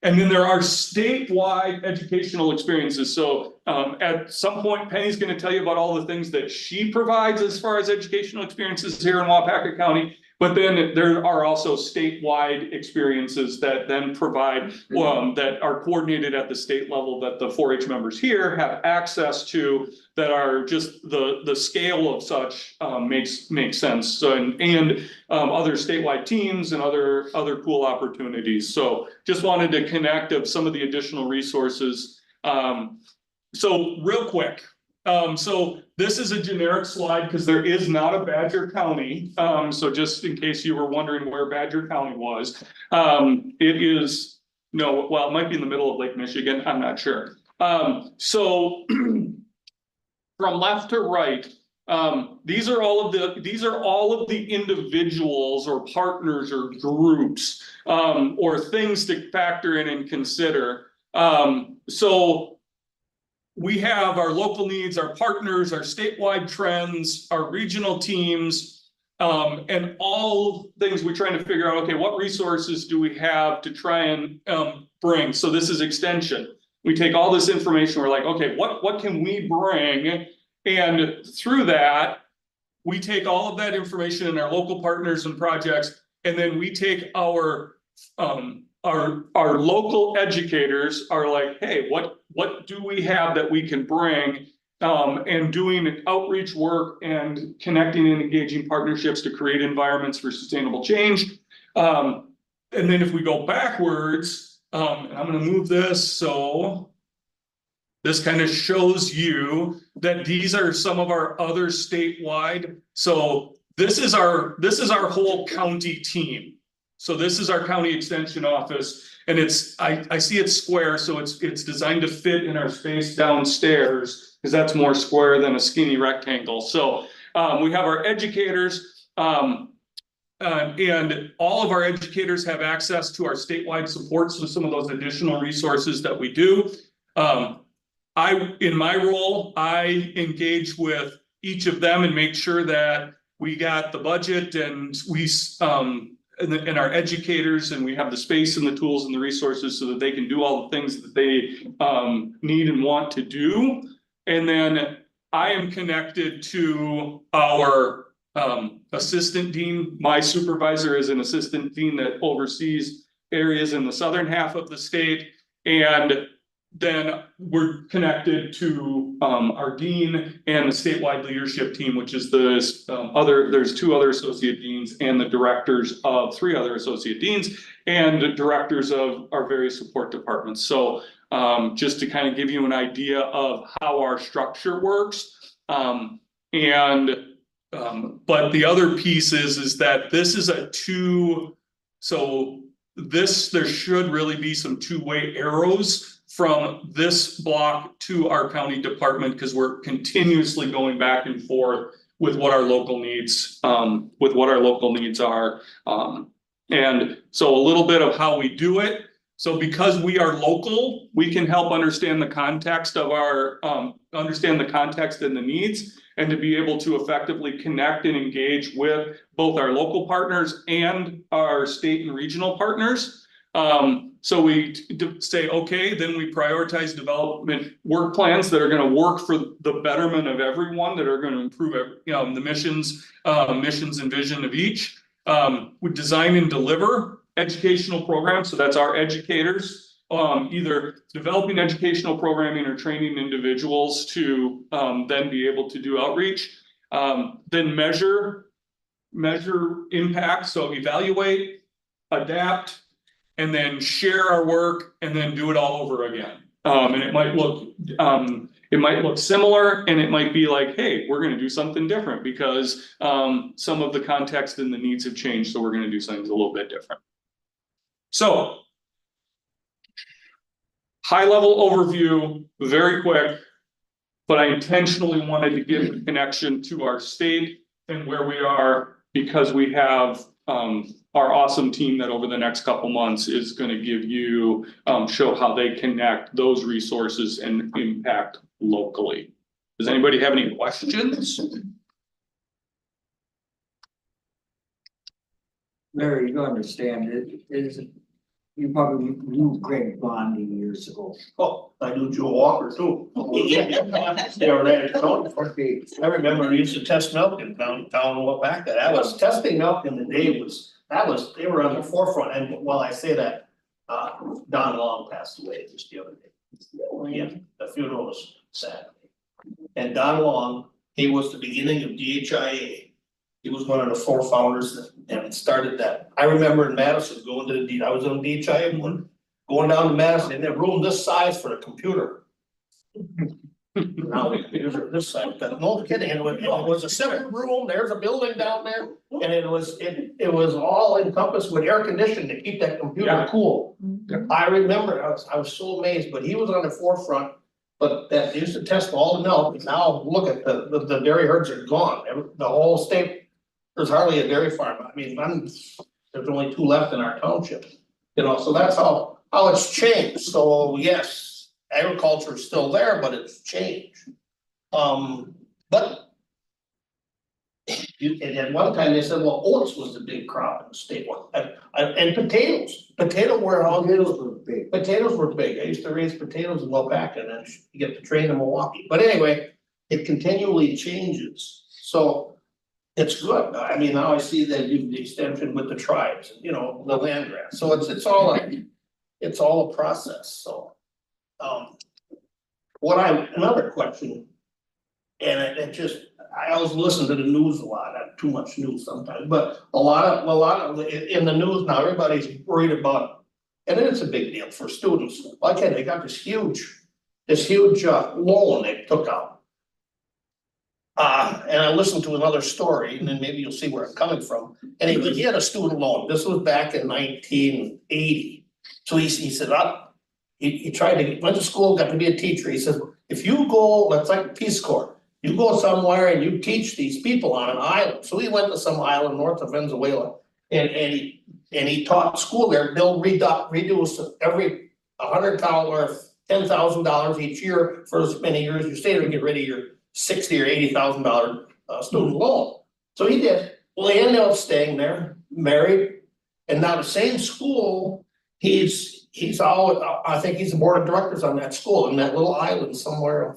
And then there are statewide educational experiences. So at some point, Penny's going to tell you about all the things that she provides as far as educational experiences here in Waupaca County. But then there are also statewide experiences that then provide, that are coordinated at the state level, that the 4-H members here have access to, that are just the scale of such makes sense. So, and other statewide teams and other cool opportunities. So just wanted to connect of some of the additional resources. So real quick. So this is a generic slide because there is not a Badger County. So just in case you were wondering where Badger County was, it is, well, it might be in the middle of Lake Michigan. I'm not sure. So from left to right, these are all of the individuals or partners or groups or things to factor in and consider. So we have our local needs, our partners, our statewide trends, our regional teams, And all things we're trying to figure out, okay, what resources do we have to try and bring? So this is extension. We take all this information, we're like, okay, what can we bring? And through that, we take all of that information in our local partners and projects, and then we take our local educators are like, hey, what do we have that we can bring? And doing outreach work and connecting and engaging partnerships to create environments for sustainable change. And then if we go backwards, and I'm gonna move this, so this kind of shows you that these are some of our other statewide. So this is our whole county team. So this is our county extension office, and I see it's square, so it's designed to fit in our space downstairs, because that's more square than a skinny rectangle. So we have our educators, and all of our educators have access to our statewide support, so some of those additional resources that we do. In my role, I engage with each of them and make sure that we got the budget and and our educators, and we have the space and the tools and the resources so that they can do all the things that they need and want to do. And then I am connected to our assistant dean. My supervisor is an assistant dean that oversees areas in the southern half of the state. And then we're connected to our dean and the statewide leadership team, which is there's 2 other associate deans and the directors of 3 other associate deans and the directors of our various support departments. So just to kind of give you an idea of how our structure works. But the other piece is that this is there should really be some 2-way arrows from this block to our county department, because we're continuously going back and forth with what our local needs are. And so a little bit of how we do it. So because we are local, we can help understand the context of understand the context and the needs, and to be able to effectively connect and engage with both our local partners and our state and regional partners. So we say, okay, then we prioritize development work plans that are going to work for the betterment of everyone, that are going to improve the missions and vision of each. We design and deliver educational programs. So that's our educators, either developing educational programming or training individuals to then be able to do outreach. Then measure impact. So evaluate, adapt, and then share our work, and then do it all over again. And it might look similar, and it might be like, hey, we're going to do something different because some of the context and the needs have changed, so we're going to do things a little bit different. So, high level overview, very quick, but I intentionally wanted to give a connection to our state and where we are, because we have our awesome team that over the next couple months is going to give you, show how they connect those resources and impact locally. Does anybody have any questions?
Larry, you understand it is, you probably knew Greg Bondi years ago.
Oh, I knew Joe Walker too. They were there, so,
Okay,
I remember we used to test milk in downtown Waupaca. That was testing milk in the day they were on the forefront. And while I say that, Don Long passed away just the other day. Yeah, the funeral was sad. And Don Long, he was the beginning of DHIA. He was one of the 4 founders and started that. I remember in Madison going to I was on DHIA one, going down to Madison, and they had room this size for a computer. Now the computers are this size, but no kidding, it was a separate room, there's a building down there, and it was all encompassed with air conditioning to keep that computer cool. I remember, I was so amazed, but he was on the forefront, but that they used to test all the milk, and now look at the dairy herds are gone, the whole state, there's hardly a dairy farm, I mean, there's only 2 left in our township, so that's how it's changed, so yes. Agriculture is still there, but it's changed. But And at one time they said, well, oats was the big crop in the state, and potatoes, potato warehouses.
Potatoes were big.
Potatoes were big, I used to raise potatoes in Waupaca and then you get the train in Milwaukee, but anyway, it continually changes, so. It's good, I mean, now I see that you, the extension with the tribes, you know, the land grant, so it's all a process, so. Another question. And it just, I always listen to the news a lot, I have too much news sometimes, but a lot of, in the news now, everybody's worried about. And it's a big deal for students, like, hey, they got this huge loan they took out. And I listened to another story, and then maybe you'll see where I'm coming from, and he had a student loan, this was back in 1980. So he said, he tried to, went to school, got to be a teacher, he says, if you go, that's like Peace Corps. You go somewhere and you teach these people on an island, so he went to some island north of Venezuela, and he taught school there, they'll reduce every $100,000 or $10,000 each year for as many years you stay there to get rid of your $60,000 or $80,000 student loan. So he did, well, he ended up staying there, married, and now the same school, he's all, I think he's the board of directors on that school, in that little island somewhere.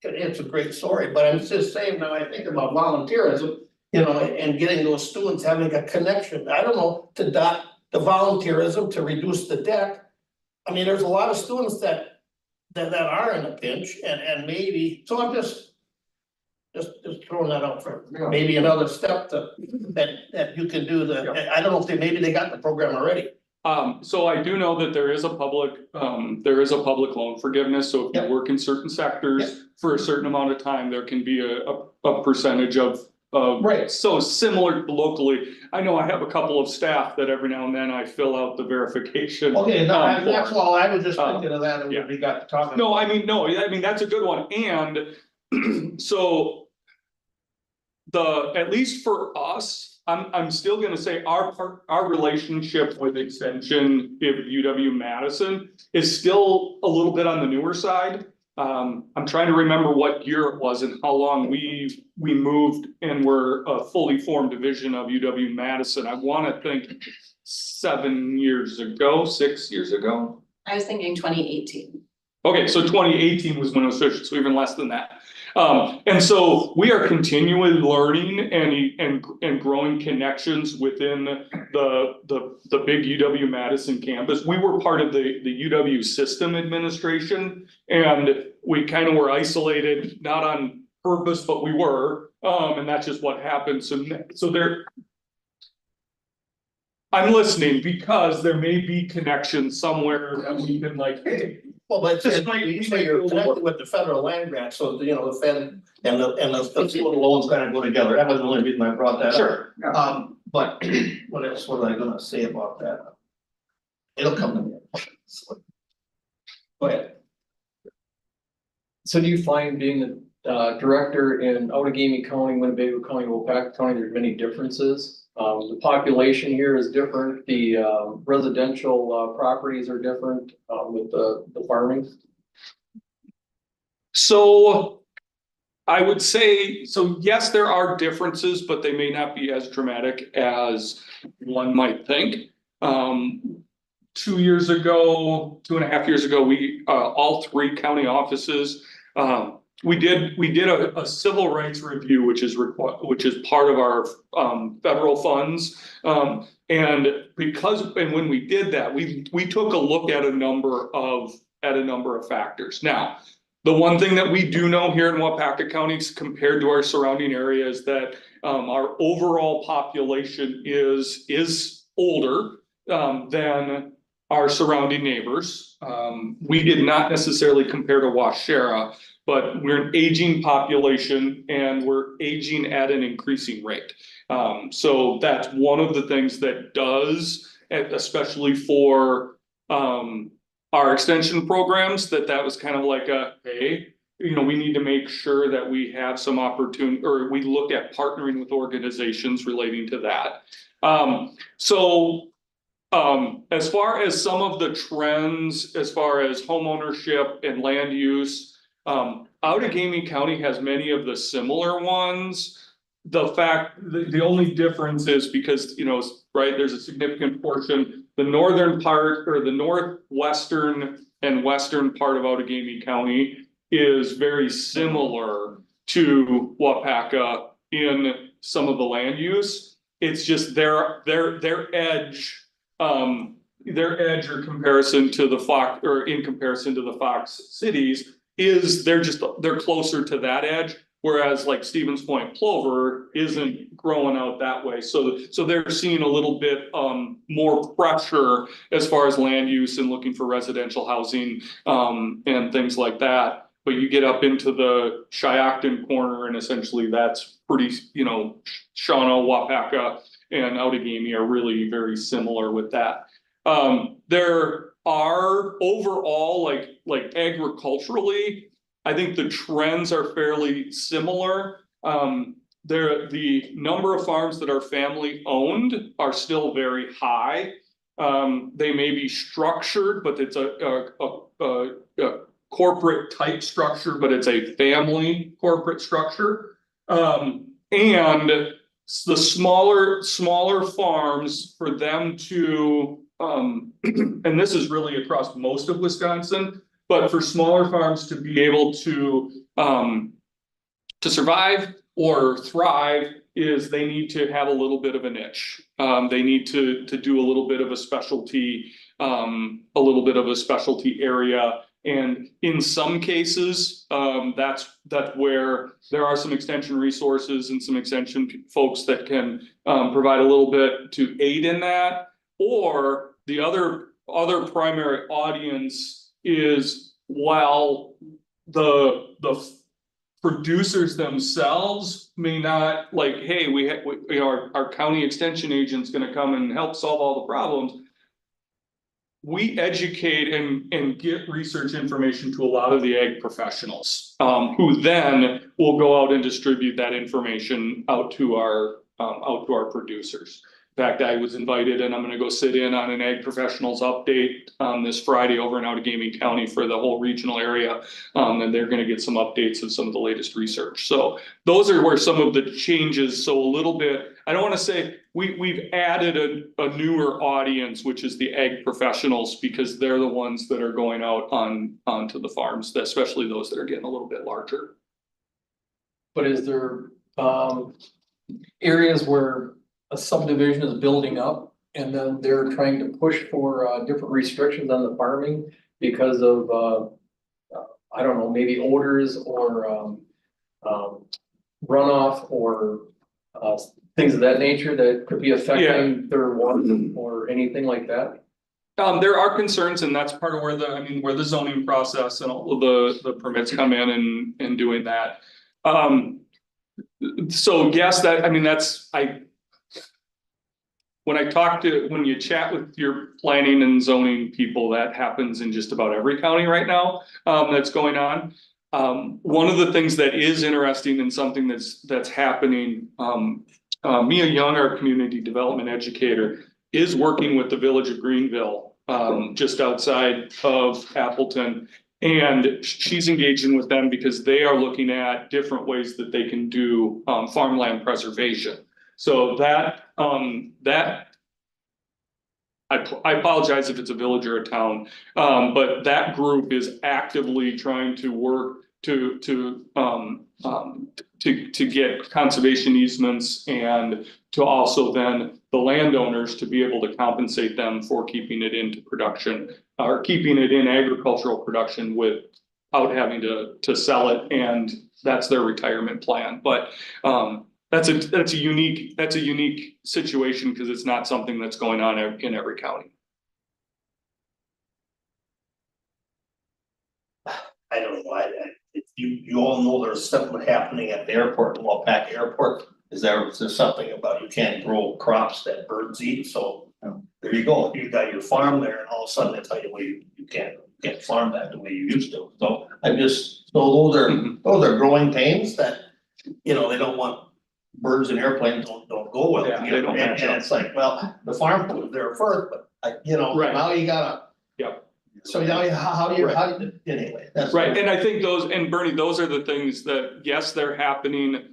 It's a great story, but I'm just saying, now I think about volunteerism, you know, and getting those students having a connection, I don't know, to the volunteerism to reduce the debt. I mean, there's a lot of students that are in a pinch and maybe, so I'm just throwing that out for maybe another step that you can do I don't know if maybe they got the program already.
So I do know that there is a public loan forgiveness, so if you work in certain sectors for a certain amount of time, there can be a percentage of.
Right.
So similar locally, I know I have a couple of staff that every now and then I fill out the verification.
Okay, no,
for.
that's all, I was just thinking of that, and we got to talking.
No, I mean, that's a good one, and so. At least for us, I'm still gonna say our relationship with Extension of UW Madison is still a little bit on the newer side. I'm trying to remember what year it was and how long we moved and were a fully formed division of UW Madison. I wanna think 7 years ago, 6 years ago.
I was thinking 2018.
Okay, so 2018 was when it was official, so even less than that. And so we are continually learning and growing connections within the big UW Madison campus. We were part of the UW system administration, and we kind of were isolated, not on purpose, but we were, and that's just what happened. So there. I'm listening because there may be connections somewhere that we can like, hey.
Well, but
Just
it's,
like-
you say you're connected with the federal land grant, so you know, the Fed and the student loans kind of go together, that was the only reason I brought that up.
Sure.
But what else was I gonna say about that? It'll come to me. Go ahead.
So do you find being the director in Outagamie County, Winnebago County, Waupaca County, there's many differences? The population here is different, the residential properties are different with the farming.
So I would say, so yes, there are differences, but they may not be as dramatic as one might think. 2 years ago, 2.5 years ago, we all 3 county offices, we did a civil rights review, which is part of our federal funds. And when we did that, we took a look at a number of factors. Now, the one thing that we do know here in Waupaca County compared to our surrounding area is that our overall population is older than our surrounding neighbors. We did not necessarily compare to Waushara, but we're an aging population and we're aging at an increasing rate. So that's one of the things that does, especially for our extension programs, that was kind of like hey, you know, we need to make sure that we have some opportunity, or we look at partnering with organizations relating to that. As far as some of the trends, as far as home ownership and land use, Outagamie County has many of the similar ones. the only difference is because, you know, right, there's a significant portion, the northern part or the northwestern and western part of Outagamie County is very similar to Waupaca in some of the land use. It's just their edge, or comparison to the Fox, or in comparison to the Fox cities, is they're closer to that edge. Whereas like Stevens Point Plover isn't growing out that way, so they're seeing a little bit more pressure as far as land use and looking for residential housing and things like that. But you get up into the Shiocton corner and essentially that's pretty, you know, Shawano, Waupaca and Outagamie are really very similar with that. There are overall like agriculturally, I think the trends are fairly similar. The number of farms that are family owned are still very high. They may be structured, but it's a corporate type structure, but it's a family corporate structure. And the smaller farms for them to, and this is really across most of Wisconsin, but for smaller farms to be able to survive or thrive is they need to have a little bit of a niche. They need to do a little bit of a specialty area. And in some cases, that's where there are some extension resources and some extension folks that can provide a little bit to aid in that. Or the other primary audience is, while the producers themselves may not like, hey, our county extension agent's gonna come and help solve all the problems. We educate and get research information to a lot of the ag professionals, who then will go out and distribute that information out to our producers. In fact, I was invited and I'm gonna go sit in on an ag professionals update this Friday over in Outagamie County for the whole regional area. And they're gonna get some updates of some of the latest research. So those are where some of the changes, so a little bit, I don't wanna say, we've added a newer audience, which is the ag professionals, because they're the ones that are going out onto the farms, especially those that are getting a little bit larger.
But is there areas where a subdivision is building up and then they're trying to push for different restrictions on the farming because of I don't know, maybe odors or runoff or things of that nature that could be affecting their water or anything like that?
There are concerns, and that's part of where the zoning process and all of the permits come in and doing that. So yes, when you chat with your planning and zoning people, that happens in just about every county right now, that's going on. One of the things that is interesting and something that's happening, Mia Young, our community development educator, is working with the village of Greenville, just outside of Appleton. And she's engaging with them because they are looking at different ways that they can do farmland preservation. So I apologize if it's a village or a town, but that group is actively trying to work to get conservation easements and to also then the landowners to be able to compensate them for keeping it into production or keeping it in agricultural production without having to sell it, and that's their retirement plan. But that's a unique situation because it's not something that's going on in every county.
I don't know, you all know there's something happening at the airport, Waupaca Airport. Is there something about you can't grow crops that birds eat? So there you go. You've got your farm there and all of a sudden they tell you, well, you can't farm that the way you used to. So those are growing pains that, you know, they don't want birds and airplanes don't go with it.
Yeah, they don't match up.
And it's like, well, the farm was there first, but now you gotta.
Yep.
So now how do you anyway, that's
right. And I think and Bernie, those are the things that, yes, they're happening.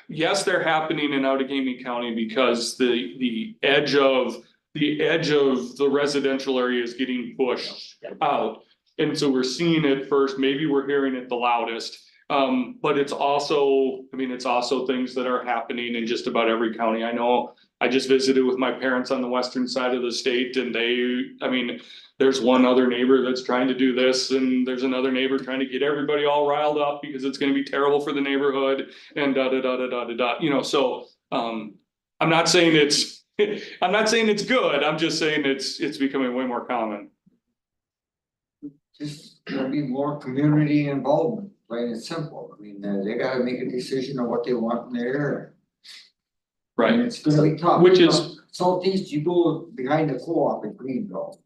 yes, they're happening in Outagamie County because the edge of the residential area is getting pushed out. And so we're seeing it first, maybe we're hearing it the loudest. But it's also, I mean, it's also things that are happening in just about every county. I know I just visited with my parents on the western side of the state and I mean, there's one other neighbor that's trying to do this and there's another neighbor trying to get everybody all riled up because it's gonna be terrible for the neighborhood and you know, so, I'm not saying it's, I'm not saying it's good, I'm just saying it's becoming way more common.
Just there'll be more community involvement, plain and simple. I mean, they gotta make a decision on what they want in their area. And
Right,
it's gonna be tough.
which is,
Southeast, you go behind the co-op in Greenville.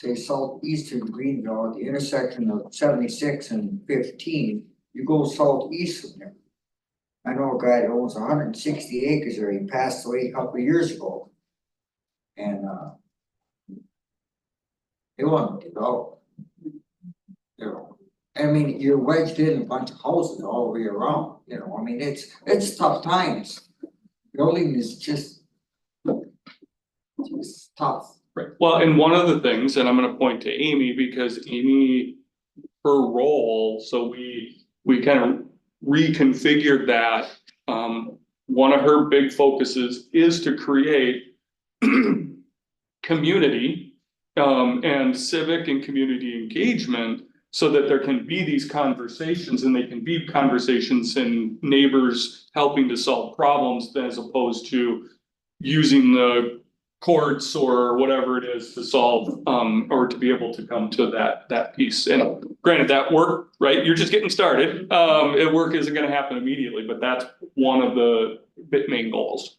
Say southeastern Greenville at the intersection of 76 and 15, you go southeast from there. I know a guy that owns 160 acres there, he passed away a couple of years ago. And they want to develop. You know, I mean, you're wedged in a bunch of houses all the way around, you know, I mean, it's tough times. Building is just tough.
right, well, and one of the things, and I'm gonna point to Amy, because Amy, her role, so we kind of reconfigured that. One of her big focuses is to create community and civic and community engagement so that there can be these conversations and they can be conversations and neighbors helping to solve problems as opposed to using the courts or whatever it is to solve or to be able to come to that piece. And granted, that work, right, you're just getting started. Work isn't gonna happen immediately, but that's one of the main goals.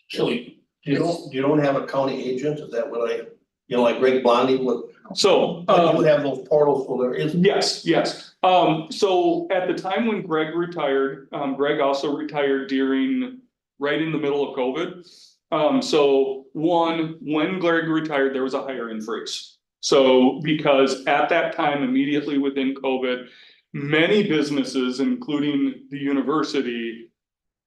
Chili, you don't have a county agent, is that what you know, like Greg Blondie would,
So
you would have those portals, so there is.
yes. So at the time when Greg retired, Greg also retired right in the middle of COVID. So when Greg retired, there was a hiring freeze. So because at that time, immediately within COVID, many businesses, including the university,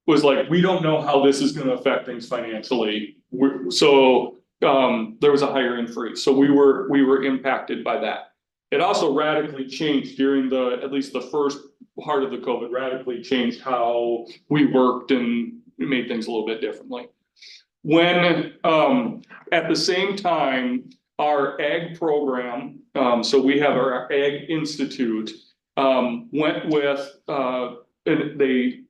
was like, we don't know how this is gonna affect things financially. There was a hiring freeze, so we were impacted by that. It also radically changed during at least the first part of the COVID, radically changed how we worked and made things a little bit differently. When, at the same time, our ag program, so we have our Ag Institute, went with, and they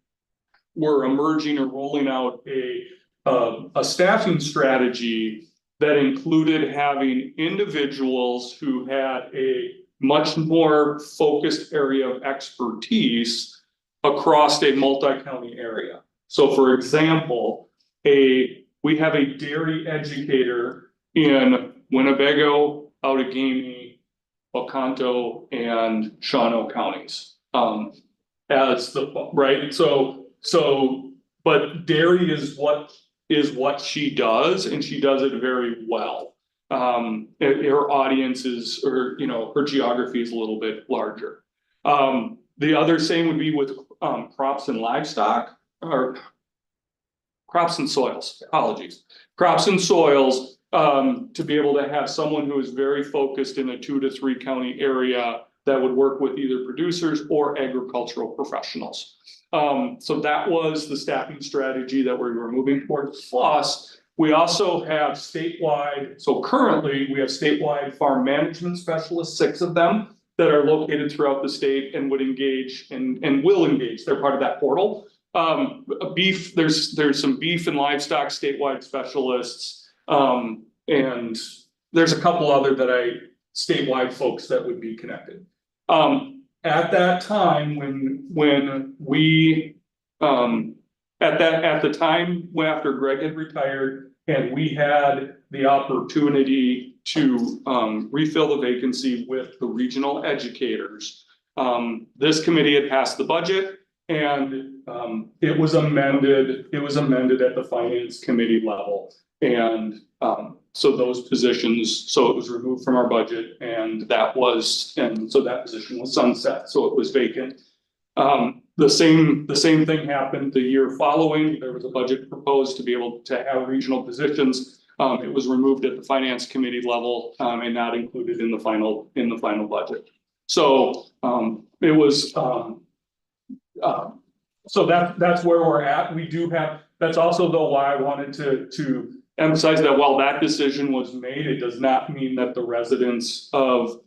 were emerging or rolling out a staffing strategy that included having individuals who had a much more focused area of expertise across a multi-county area. So for example, we have a dairy educator in Winnebago, Outagamie, Oconto, and Shawano counties. But dairy is what she does, and she does it very well. Her audience is, or her geography is a little bit larger. The other same would be with crops and livestock, or crops and soils, apologies. Crops and soils, to be able to have someone who is very focused in a 2 to 3 county area that would work with either producers or agricultural professionals. So that was the staffing strategy that we were moving towards. Plus, we also have statewide, so currently we have statewide farm management specialists, 6 of them, that are located throughout the state and would engage and will engage. They're part of that portal. Beef, there's some beef and livestock statewide specialists. And there's a couple other statewide folks that would be connected. At that time, when we, at the time when after Greg had retired and we had the opportunity to refill the vacancy with the regional educators, this committee had passed the budget and it was amended at the finance committee level. And so those positions, so it was removed from our budget and so that position was sunset, so it was vacant. the same thing happened the year following. There was a budget proposed to be able to have regional positions. It was removed at the finance committee level, and not included in the final budget. So, it was, so that's where we're at. We do have, that's also though why I wanted to emphasize that while that decision was made, it does not mean that the residents of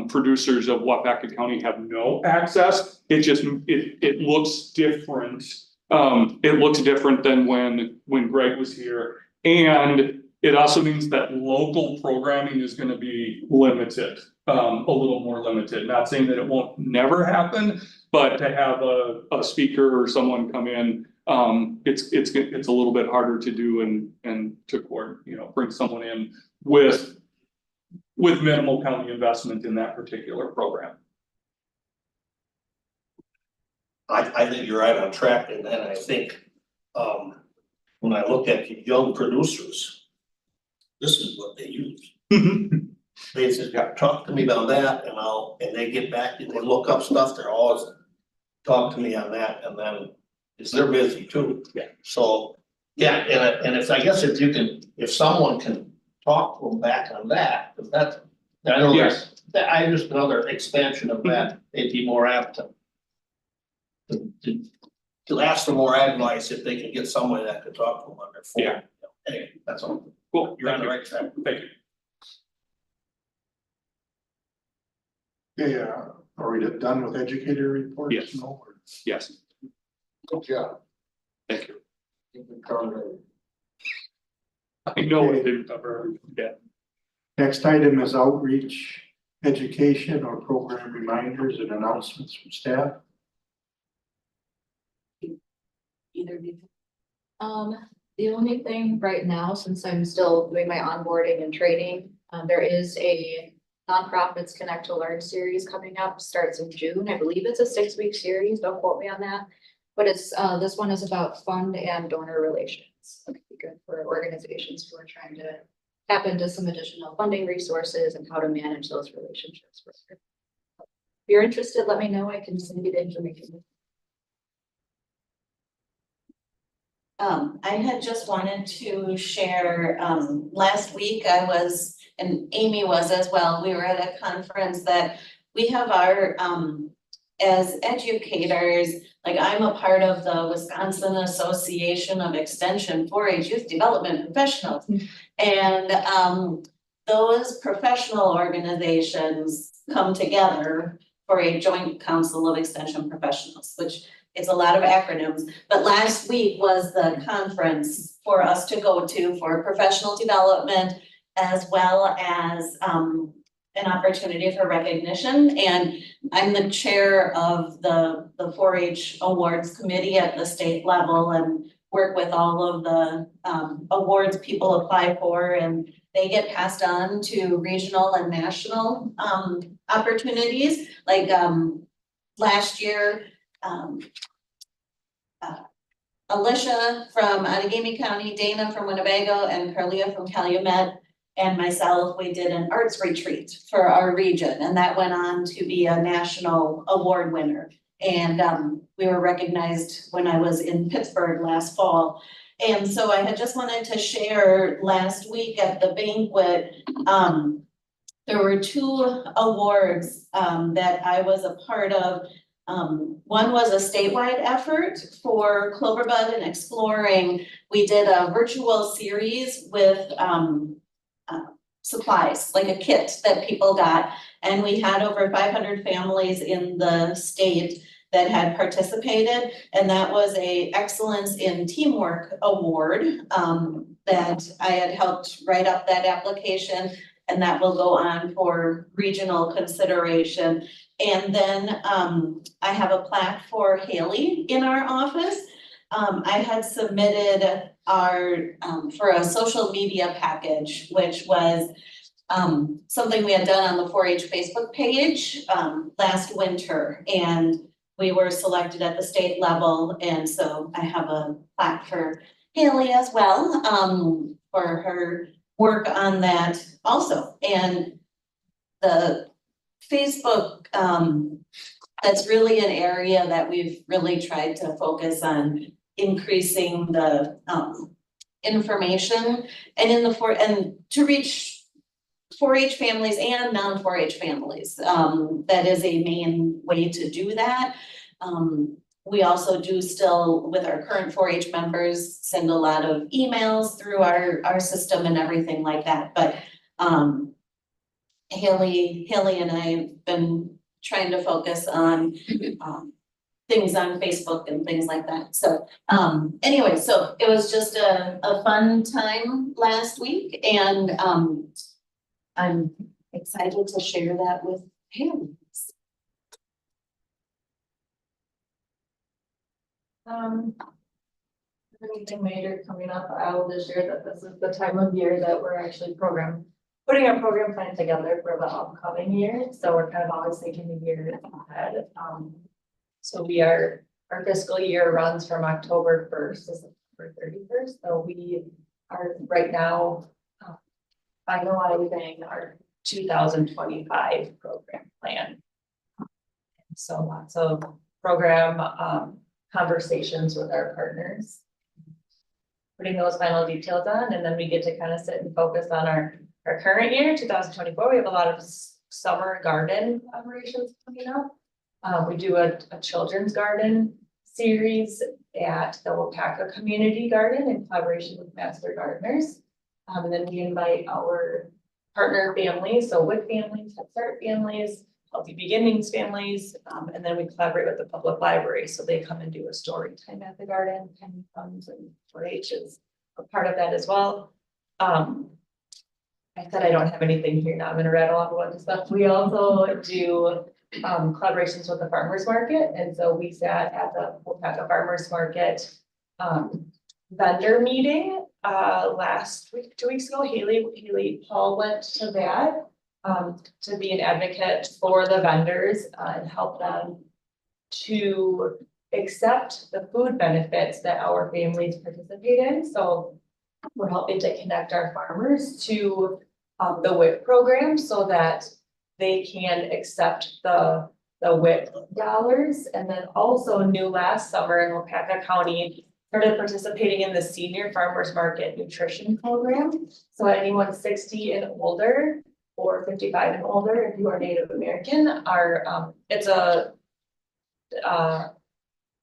producers of Waupaca County have no access. It just, it looks different. It looks different than when Greg was here. And it also means that local programming is gonna be limited, a little more limited. Not saying that it won't never happen, but to have a speaker or someone come in, it's a little bit harder to do and to bring someone in with minimal county investment in that particular program.
I think you're right on track, and I think, when I look at the young producers, this is what they use. They just talk to me about that, and they get back, and they look up stuff, they're always talk to me on that, and then, because they're busy too.
Yeah.
So, yeah, and if, I guess if someone can talk to them back on that, because that's, I know
Yes.
I just another expansion of that, they'd be more apt to ask for more advice if they can get someone that could talk to them on their phone.
Yeah.
Anyway, that's all.
Cool.
You're on the right track.
Thank you.
Yeah, are we done with educator reports?
Yes.
No?
Yes,
Good job.
thank you.
You can cover it.
I know it didn't cover everything yet.
Next item is outreach, education or program reminders and announcements from staff.
Either of you. The only thing right now, since I'm still doing my onboarding and training, there is a Nonprofits Connect to Learn series coming up, starts in June. I believe it's a 6-week series, don't quote me on that. But it's, this one is about fund and donor relations. It could be good for organizations who are trying to tap into some additional funding resources and how to manage those relationships. If you're interested, let me know. I can send you the information.
I had just wanted to share, last week I was, and Amy was as well, we were at a conference that we have our, as educators, like I'm a part of the Wisconsin Association of Extension 4-H Youth Development Professionals. And, those professional organizations come together for a joint council of extension professionals, which it's a lot of acronyms, but last week was the conference for us to go to for professional development as well as an opportunity for recognition. And I'm the chair of the 4-H awards committee at the state level and work with all of the awards people apply for, and they get passed on to regional and national opportunities. Like last year, Alicia from Outagamie County, Dana from Winnebago, and Carlia from Calumet, and myself, we did an arts retreat for our region, and that went on to be a national award winner. And we were recognized when I was in Pittsburgh last fall. And so I had just wanted to share last week at the banquet, there were 2 awards that I was a part of. One was a statewide effort for Cloverbud and Exploring. We did a virtual series with supplies, like a kit that people got. And we had over 500 families in the state that had participated. And that was a Excellence in Teamwork Award that I had helped write up that application. And that will go on for regional consideration. And then I have a plaque for Haley in our office. I had submitted our for a social media package, which was something we had done on the 4-H Facebook page last winter, and we were selected at the state level. And so I have a plaque for Haley as well for her work on that also. And the Facebook that's really an area that we've really tried to focus on increasing the information and and to reach 4-H families and non-4-H families. That is a main way to do that. We also do still, with our current 4-H members, send a lot of emails through our system and everything like that, but Haley and I have been trying to focus on things on Facebook and things like that. So anyway, so it was just a fun time last week, and I'm excited to share that with Haley.
Anything major coming up, I will just share that this is the time of year that we're actually putting our program plan together for the upcoming year, so we're kind of always thinking a year ahead. So our fiscal year runs from October 1st to September 31st, so we are right now finalizing our 2025 program plan. So lots of program conversations with our partners, putting those final details on, and then we get to kind of sit and focus on our current year, 2024. We have a lot of summer garden collaborations coming up. We do a children's garden series at the Waupaca Community Garden in collaboration with Master Gardeners. And then we invite our partner families, so WIC families, Head Start families, Healthy Beginnings families, and then we collaborate with the public library, so they come and do a story time at the garden. Penny comes and 4-H is a part of that as well. I said I don't have anything here now. I'm gonna rattle off a bunch of stuff. We also do collaborations with the farmers market, and so we sat at the Waupaca Farmers Market vendor meeting last week, 2 weeks ago. Haley Paul went to that to be an advocate for the vendors and help them to accept the food benefits that our families participate in. So we're helping to connect our farmers to the WIC program so that they can accept the WIC dollars. And then also new last summer in Waupaca County started participating in the Senior Farmers Market Nutrition Program. So anyone 60 and older or 55 and older, if you are Native American, are it's a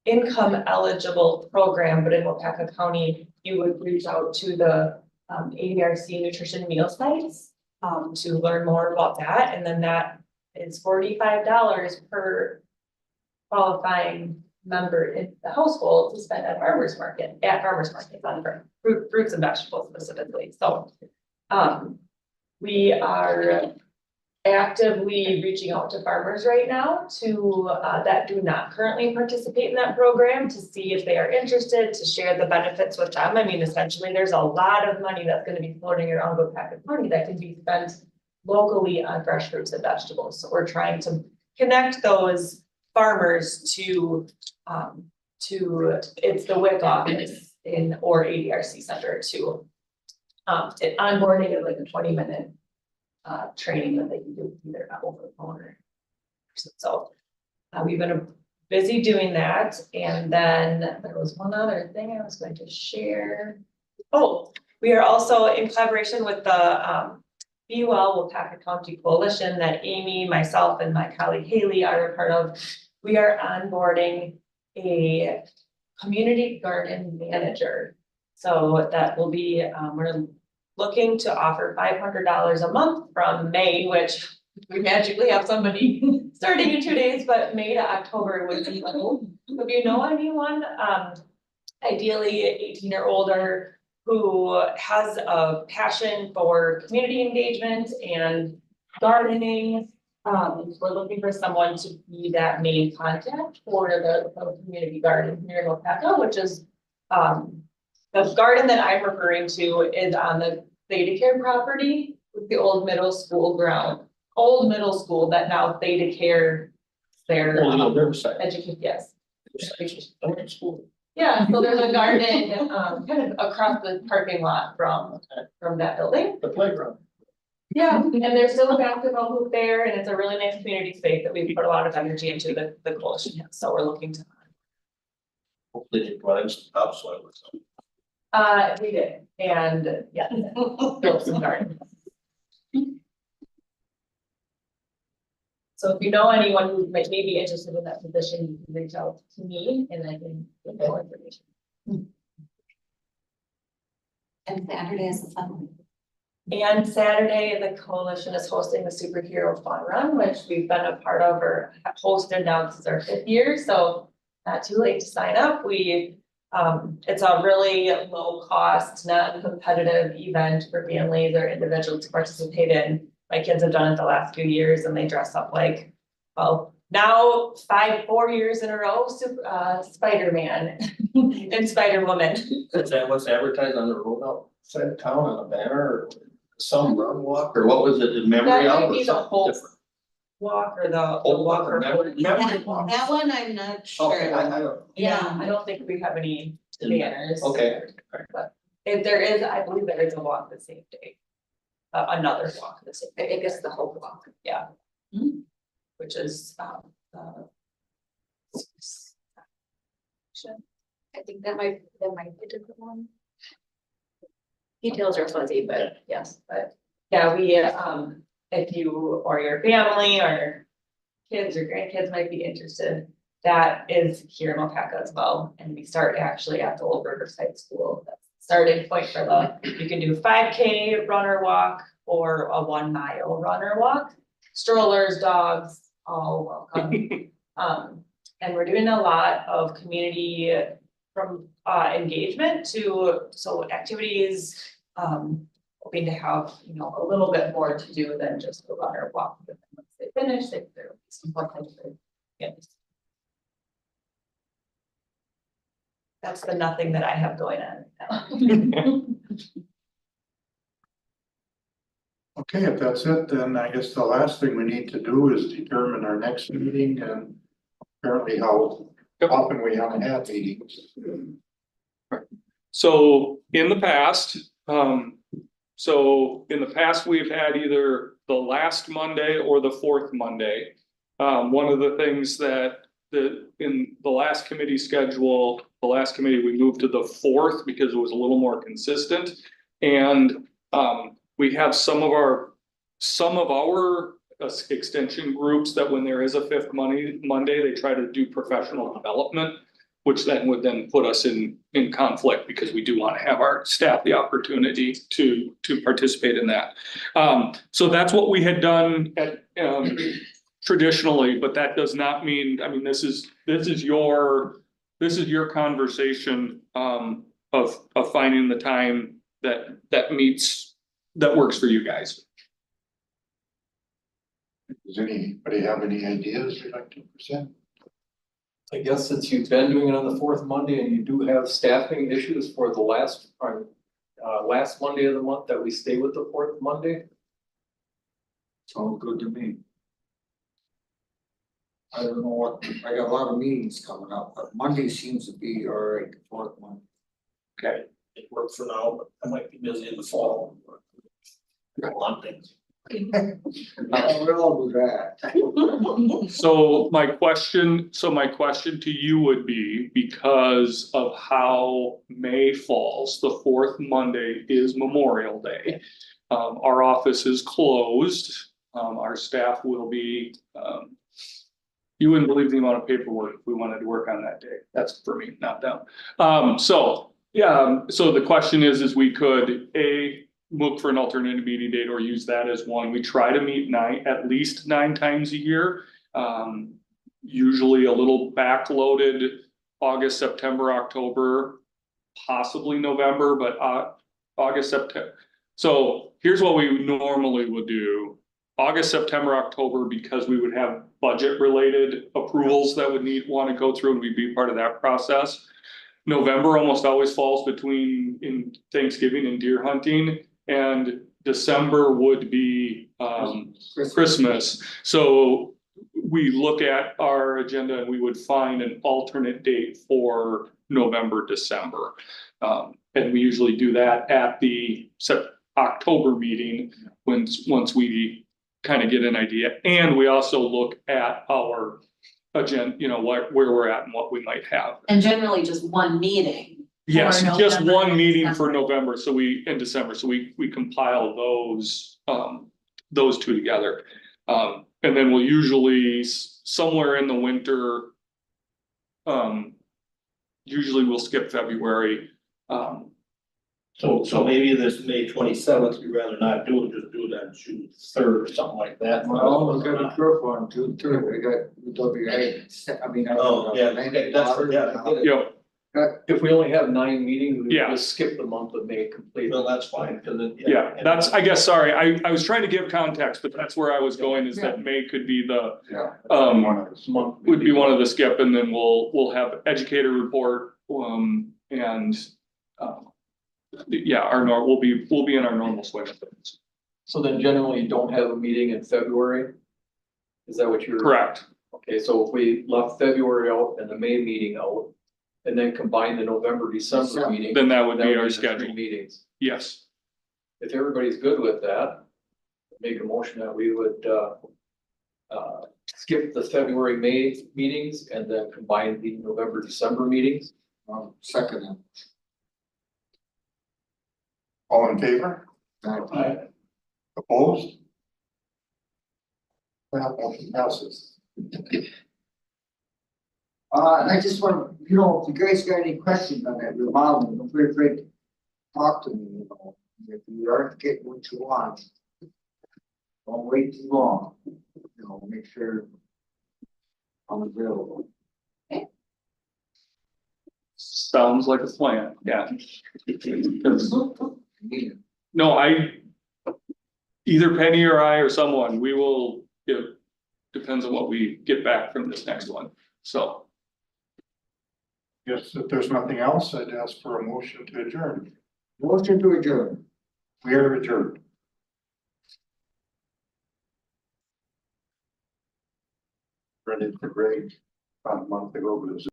income eligible program, but in Waupaca County, you would reach out to the ADRC nutrition meal sites to learn more about that. And then that is $45 per qualifying member in the household to spend at farmers markets on fruits and vegetables specifically. So we are actively reaching out to farmers right now to that do not currently participate in that program to see if they are interested, to share the benefits with them. I mean, essentially, there's a lot of money that's going to be floating around Waupaca County that can be spent locally on fresh fruits and vegetables. So we're trying to connect those farmers to it's the WIC office or ADRC center to onboarding is like a 20-minute training that they can do either over the phone or so. We've been busy doing that, and then there was one other thing I was going to share. Oh, we are also in collaboration with the Be Well Waupaca County Coalition that Amy, myself, and my colleague Haley are a part of. We are onboarding a community garden manager. So that will be, we're looking to offer $500 a month from May, which we magically have somebody starting in 2 days, but May to October would be cool. If you know anyone, ideally 18 or older, who has a passion for community engagement and gardening, we're looking for someone to be that main contact for the community garden here in Waupaca, which is the garden that I'm referring to is on the Theta Care property with the old middle school ground. Old middle school that now Theta Care their education, yes.
School.
Yeah, so there's a garden kind of across the parking lot from that building.
The playground.
Yeah, and there's still a basketball hoop there, and it's a really nice community space that we've put a lot of energy into the coalition, has. So we're looking to.
Hopefully they put in some topsoil or something.
We did, and yeah, built some gardens. So if you know anyone who may be interested in that position, you can reach out to me and I can get more information.
And Saturday is the fun.
And Saturday, the coalition is hosting the superhero fun run, which we've been a part of or have hosted now. This is our 5th year, so not too late to sign up. It's a really low cost, non-competitive event for families or individuals to participate in. My kids have done it the last few years and they dress up like, well, now 4 years in a row, Spider-Man and Spider-Woman.
Is that what's advertised on the road outside of town on a banner or some run walk or what was it in memory
That might
of
be
or
the
something
whole
different?
walk or the
Oh,
walk or.
memory walk.
That one I'm not sure.
Okay, I don't.
Yeah, I don't think we have any banners.
Okay.
But if there is, I believe there is a walk the same day. Another walk the same day.
I guess the whole walk.
Yeah.
Hmm.
Which is,
I think that might be a different one. Details are fuzzy, but yes.
but yeah, we, if you or your family or kids or grandkids might be interested, that is here in Waupaca as well. And we start actually at the Old Riverside School. That's the starting point for you can do 5K run or walk or a 1 mile run or walk. Strollers, dogs, all welcome. And we're doing a lot of community from engagement so activities, hoping to have, a little bit more to do than just a run or walk. But then once they finish, there will be some more things for kids. That's the nothing that I have going on right now.
Okay, if that's it, then I guess the last thing we need to do is determine our next meeting and apparently how often we haven't had meetings.
So in the past, we've had either the last Monday or the 4th Monday. One of the things that in the last committee schedule, we moved to the 4th because it was a little more consistent. And we have some of our extension groups that when there is a 5th Monday, they try to do professional development, which then would put us in conflict because we do want to have our staff the opportunity to participate in that. So that's what we had done at traditionally, but that does not mean, I mean, this is your conversation of finding the time that works for you guys.
Does anybody have any ideas you'd like to present?
I guess since you've been doing it on the 4th Monday and you do have staffing issues for the last Monday of the month, that we stay with the 4th Monday.
Sounds good to me. I don't know what, I got a lot of meetings coming up, but Monday seems to be all right, the 4th one.
Okay, it works for now, but I might be busy in the fall. Got a lot of things.
We'll all do that.
So my question to you would be, because of how May falls, the 4th Monday is Memorial Day. Our office is closed. Our staff will be, you wouldn't believe the amount of paperwork if we wanted to work on that day. That's for me, not them. So the question is we could look for an alternative meeting date or use that as one. We try to meet at least 9 times a year. Usually a little backloaded August, September, October, possibly November, but August, September. So here's what we normally would do. August, September, October, because we would have budget related approvals that would want to go through and we'd be part of that process. November almost always falls in Thanksgiving and deer hunting, and December would be Christmas. So we look at our agenda and we would find an alternate date for November, December. And we usually do that at the October meeting, once we kind of get an idea. And we also look at our agenda, you know, where we're at and what we might have.
And generally just one meeting.
Yes,
For
just
November
one
and
meeting for
December.
November, so in December, so we compile those two together. And then we'll usually somewhere in the winter. Usually we'll skip February,
So maybe this May 27th, we'd rather not do it, just do it on June 3rd or something like that.
Well, we gotta be careful on June 3rd, we got WA, I mean.
Oh, yeah, okay, that's for, yeah, I get it.
you know,
If we only have 9 meetings, we
Yeah.
just skip the month of May completely.
Well, that's fine, because it.
yeah, that's, I guess, sorry, I was trying to give context, but that's where I was going, is that May could be the,
Yeah.
Month.
would be one of the skip, and then we'll have educator report, and, yeah, we'll be in our normal swing of things.
So then generally you don't have a meeting in February? Is that what you're?
Correct,
Okay, so if we left February out and the May meeting out, and then combine the November, December meeting.
then that would be our
the 3
schedule,
Meetings.
yes.
If everybody's good with that, make a motion that we would, skip the February, May meetings and then combine the November, December meetings.
Second.
All in favor? Opposed? That motion passes.
I just want, if you guys got any questions on that remodeling, don't be afraid to talk to me, if you aren't getting what you want. Don't wait too long, make sure I'm available.
Sounds like a plan, yeah. No, either Penny or I or someone, we will, it depends on what we get back from this next one, so.
Yes, if there's nothing else, I'd ask for a motion to adjourn.
Motion to adjourn.
We are adjourned. Ready for break about a month ago, but it was